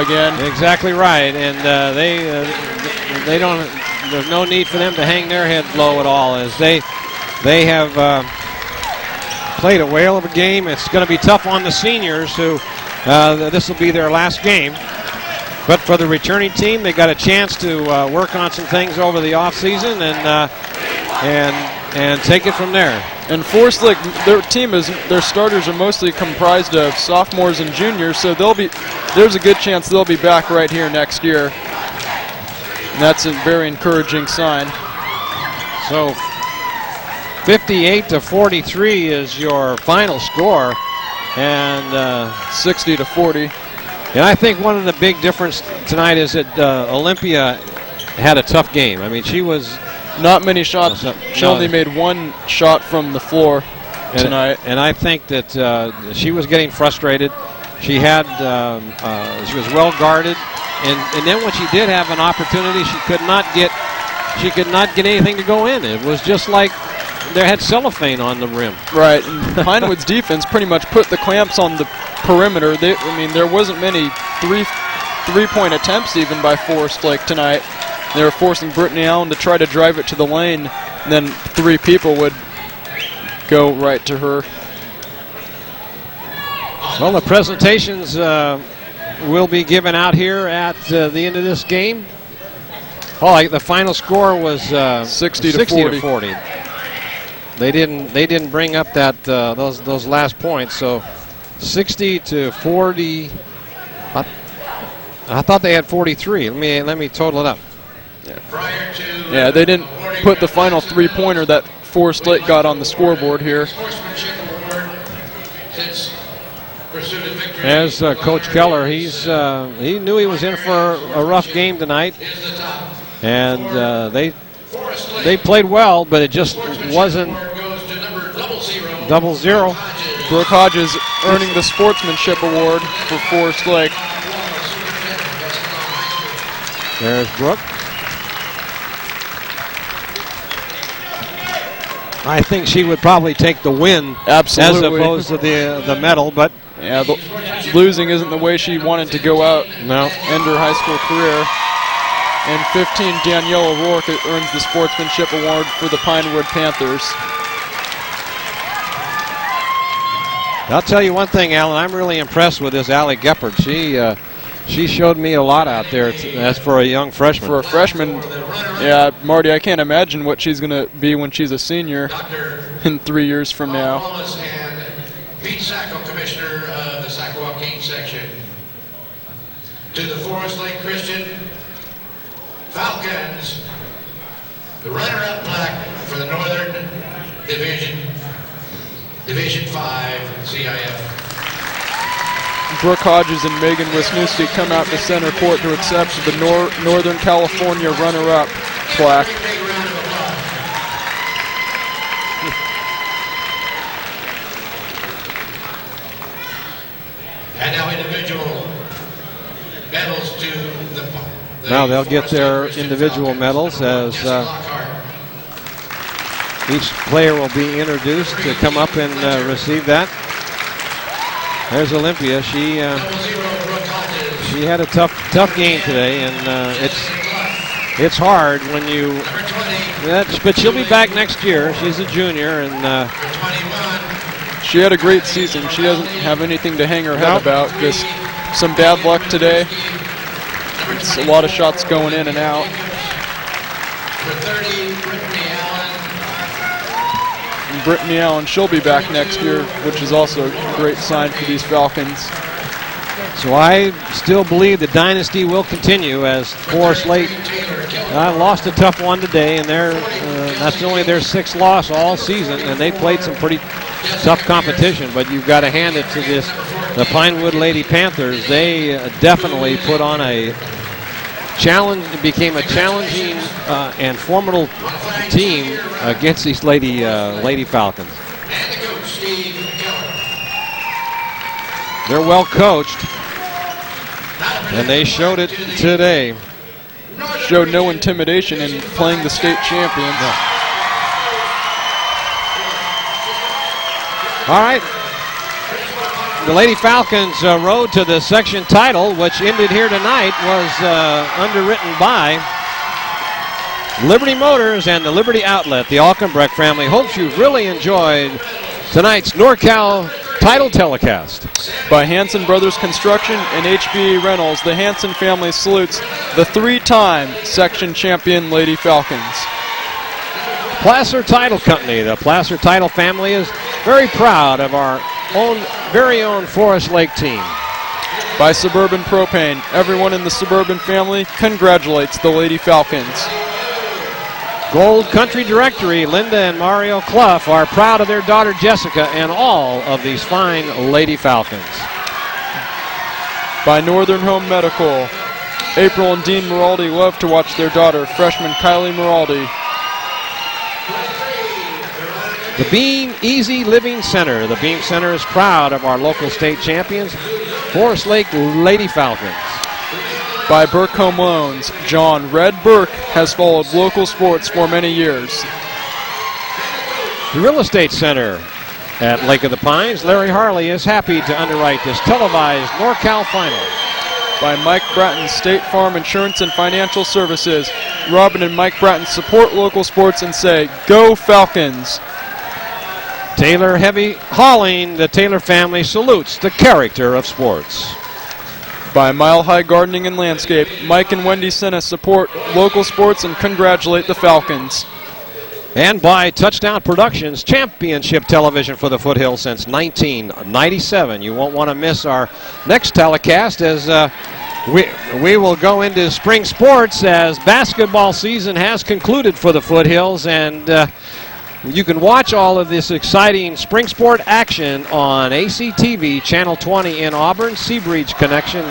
Speaker 2: again.
Speaker 1: Exactly right, and they don't. There's no need for them to hang their heads low at all, as they have played a whale of a game. It's going to be tough on the seniors, who this will be their last game. But for the returning team, they got a chance to work on some things over the offseason and take it from there.
Speaker 2: And Forest Lake, their starters are mostly comprised of sophomores and juniors, so there's a good chance they'll be back right here next year. And that's a very encouraging sign.
Speaker 1: So 58-43 is your final score, and
Speaker 2: 60-40.
Speaker 1: And I think one of the big difference tonight is that Olympia had a tough game. I mean, she was
Speaker 2: not many shots. She only made one shot from the floor tonight.
Speaker 1: And I think that she was getting frustrated. She had she was well guarded, and then when she did have an opportunity, she could not get anything to go in. It was just like they had cellophane on the rim.
Speaker 2: Right. And Pinewood's defense pretty much put the clamps on the perimeter. There wasn't many three-point attempts even by Forest Lake tonight. They were forcing Brittany Allen to try to drive it to the lane, and then three people would go right to her.
Speaker 1: Well, the presentations will be given out here at the end of this game. Oh, the final score was 60-40. They didn't bring up that those last points, so 60-40. I thought they had 43. Let me total it up.
Speaker 2: Yeah, they didn't put the final three-pointer that Forest Lake got on the scoreboard here.
Speaker 1: As Coach Keller, he knew he was in for a rough game tonight, and they played well, but it just wasn't 0-0.
Speaker 2: Brooke Hodges earning the Sportsmanship Award for Forest Lake.
Speaker 1: There's Brooke. I think she would probably take the win,
Speaker 2: absolutely,
Speaker 1: as opposed to the medal, but
Speaker 2: yeah, losing isn't the way she wanted to go out.
Speaker 1: No.
Speaker 2: End her high school career. And 15, Danielle O'Rourke earns the Sportsmanship Award for the Pinewood Panthers.
Speaker 1: I'll tell you one thing, Alan. I'm really impressed with this Allie Geppert. She showed me a lot out there. That's for a young freshman.
Speaker 2: For a freshman, yeah, Marty, I can't imagine what she's going to be when she's a senior in 3 years from now.
Speaker 5: Pete Sacco, Commissioner of the Sac-Joaquin section. To the Forest Lake Christian Falcons, the runner-up plaque for the Northern Division 5 CIF.
Speaker 2: Brooke Hodges and Megan Wisniewski come out to center court to accept the Northern California runner-up plaque.
Speaker 5: And now individual medals to the
Speaker 1: now they'll get their individual medals as each player will be introduced to come up and receive that. There's Olympia. She had a tough game today, and it's hard when you. But she'll be back next year. She's a junior, and
Speaker 2: she had a great season. She doesn't have anything to hang her head about. Just some bad luck today. It's a lot of shots going in and out. And Brittany Allen, she'll be back next year, which is also a great sign for these Falcons.
Speaker 1: So I still believe the dynasty will continue as Forest Lake lost a tough one today, and that's only their 6th loss all season, and they played some pretty tough competition. But you've got to hand it to the Pinewood Lady Panthers. They definitely put on a challenge. It became a challenging and formidable team against these Lady Falcons.
Speaker 5: And the coach, Steve Keller.
Speaker 1: They're well coached, and they showed it today.
Speaker 2: Showed no intimidation in playing the state champions.
Speaker 1: No. All right. The Lady Falcons' road to the section title, which ended here tonight, was underwritten by Liberty Motors and the Liberty Outlet. The Alkenbrecht family hopes you've really enjoyed tonight's NorCal title telecast.
Speaker 2: By Hanson Brothers Construction and HBE Reynolds, the Hanson family salutes the 3-time section champion Lady Falcons.
Speaker 1: Placer Title Company. The Placer Title family is very proud of our very own Forest Lake team.
Speaker 2: By Suburban Propane, everyone in the Suburban family congratulates the Lady Falcons.
Speaker 1: Gold Country Directory, Linda and Mario Clough are proud of their daughter Jessica and all of these fine Lady Falcons.
Speaker 2: By Northern Home Medical, April and Dean Miraldi love to watch their daughter, freshman Kylie Miraldi.
Speaker 1: The Beam Easy Living Center. The Beam Center is proud of our local state champions, Forest Lake Lady Falcons.
Speaker 2: By Burke Home Loans, John Red Burke has followed local sports for many years.
Speaker 1: The Real Estate Center at Lake of the Pines, Larry Harley is happy to underwrite this televised NorCal final.
Speaker 2: By Mike Bratton, State Farm Insurance and Financial Services, Robin and Mike Bratton support local sports and say, "Go Falcons!"
Speaker 1: Taylor Heavy Hauling, the Taylor family salutes the character of sports.
Speaker 2: By Mile High Gardening and Landscape, Mike and Wendy Senna support local sports and congratulate the Falcons.
Speaker 1: And by Touchdown Productions, championship television for the Foothills since 1997. You won't want to miss our next telecast as we will go into spring sports as basketball season has concluded for the Foothills, and you can watch all of this exciting spring sport action on ACTV, Channel 20 in Auburn, Seabreeze Connection,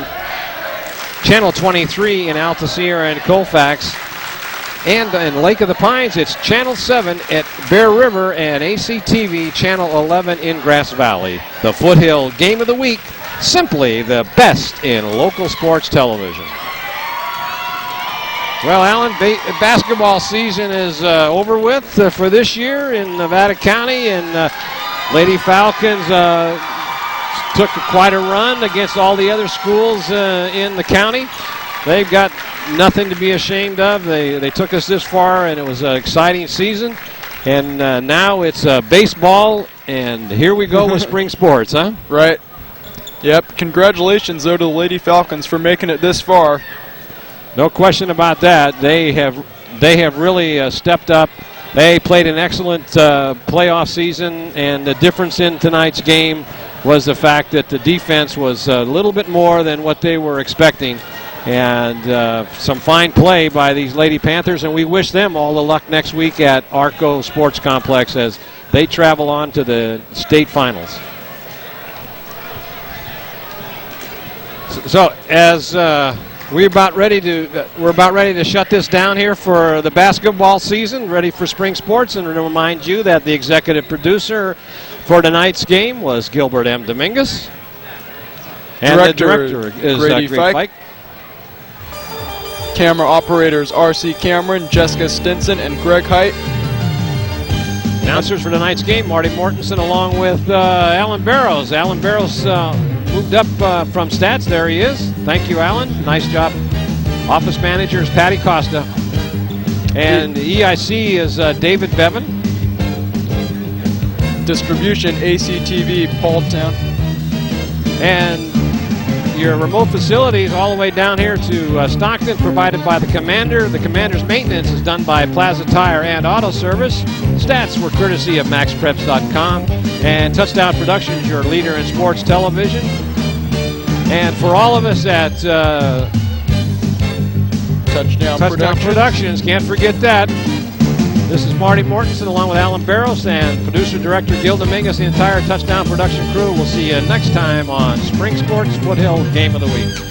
Speaker 1: Channel 23 in Altasira and Colfax. And in Lake of the Pines, it's Channel 7 at Bear River and ACTV Channel 11 in Grass Valley. The Foothill Game of the Week, simply the best in local sports television. Well, Alan, basketball season is over with for this year in Nevada County, and Lady Falcons took quite a run against all the other schools in the county. They've got nothing to be ashamed of. They took us this far, and it was an exciting season. And now it's baseball, and here we go with spring sports, huh?
Speaker 2: Right. Yep. Congratulations, though, to the Lady Falcons for making it this far.
Speaker 1: No question about that. They have really stepped up. They played an excellent playoff season, and the difference in tonight's game was the fact that the defense was a little bit more than what they were expecting. And some fine play by these Lady Panthers, and we wish them all the luck next week at Arco Sports Complex as they travel on to the state finals. So as we're about ready to shut this down here for the basketball season, ready for spring sports, and to remind you that the executive producer for tonight's game was Gilbert M. Dominguez, and the director is Grady Fike.
Speaker 2: Camera operators R.C. Cameron, Jessica Stinson, and Greg Height.
Speaker 1: Announcers for tonight's game, Marty Mortensen along with Alan Barros. Alan Barros moved up from stats. There he is. Thank you, Alan. Nice job. Office manager is Patty Costa. And EIC is David Bevan. Distribution, ACTV, Paultown. And your remote facilities all the way down here to Stockton, provided by the Commander. The Commander's maintenance is done by Plaza Tire and Auto Service. Stats were courtesy of MaxPreps.com. And Touchdown Productions, your leader in sports television. And for all of us at
Speaker 7: Touchdown
Speaker 1: Productions, can't forget that. This is Marty Mortensen along with Alan Barros and producer-director Gil Dominguez, the entire Touchdown Production crew. We'll see you next time on Spring Sports Foothill Game of the Week.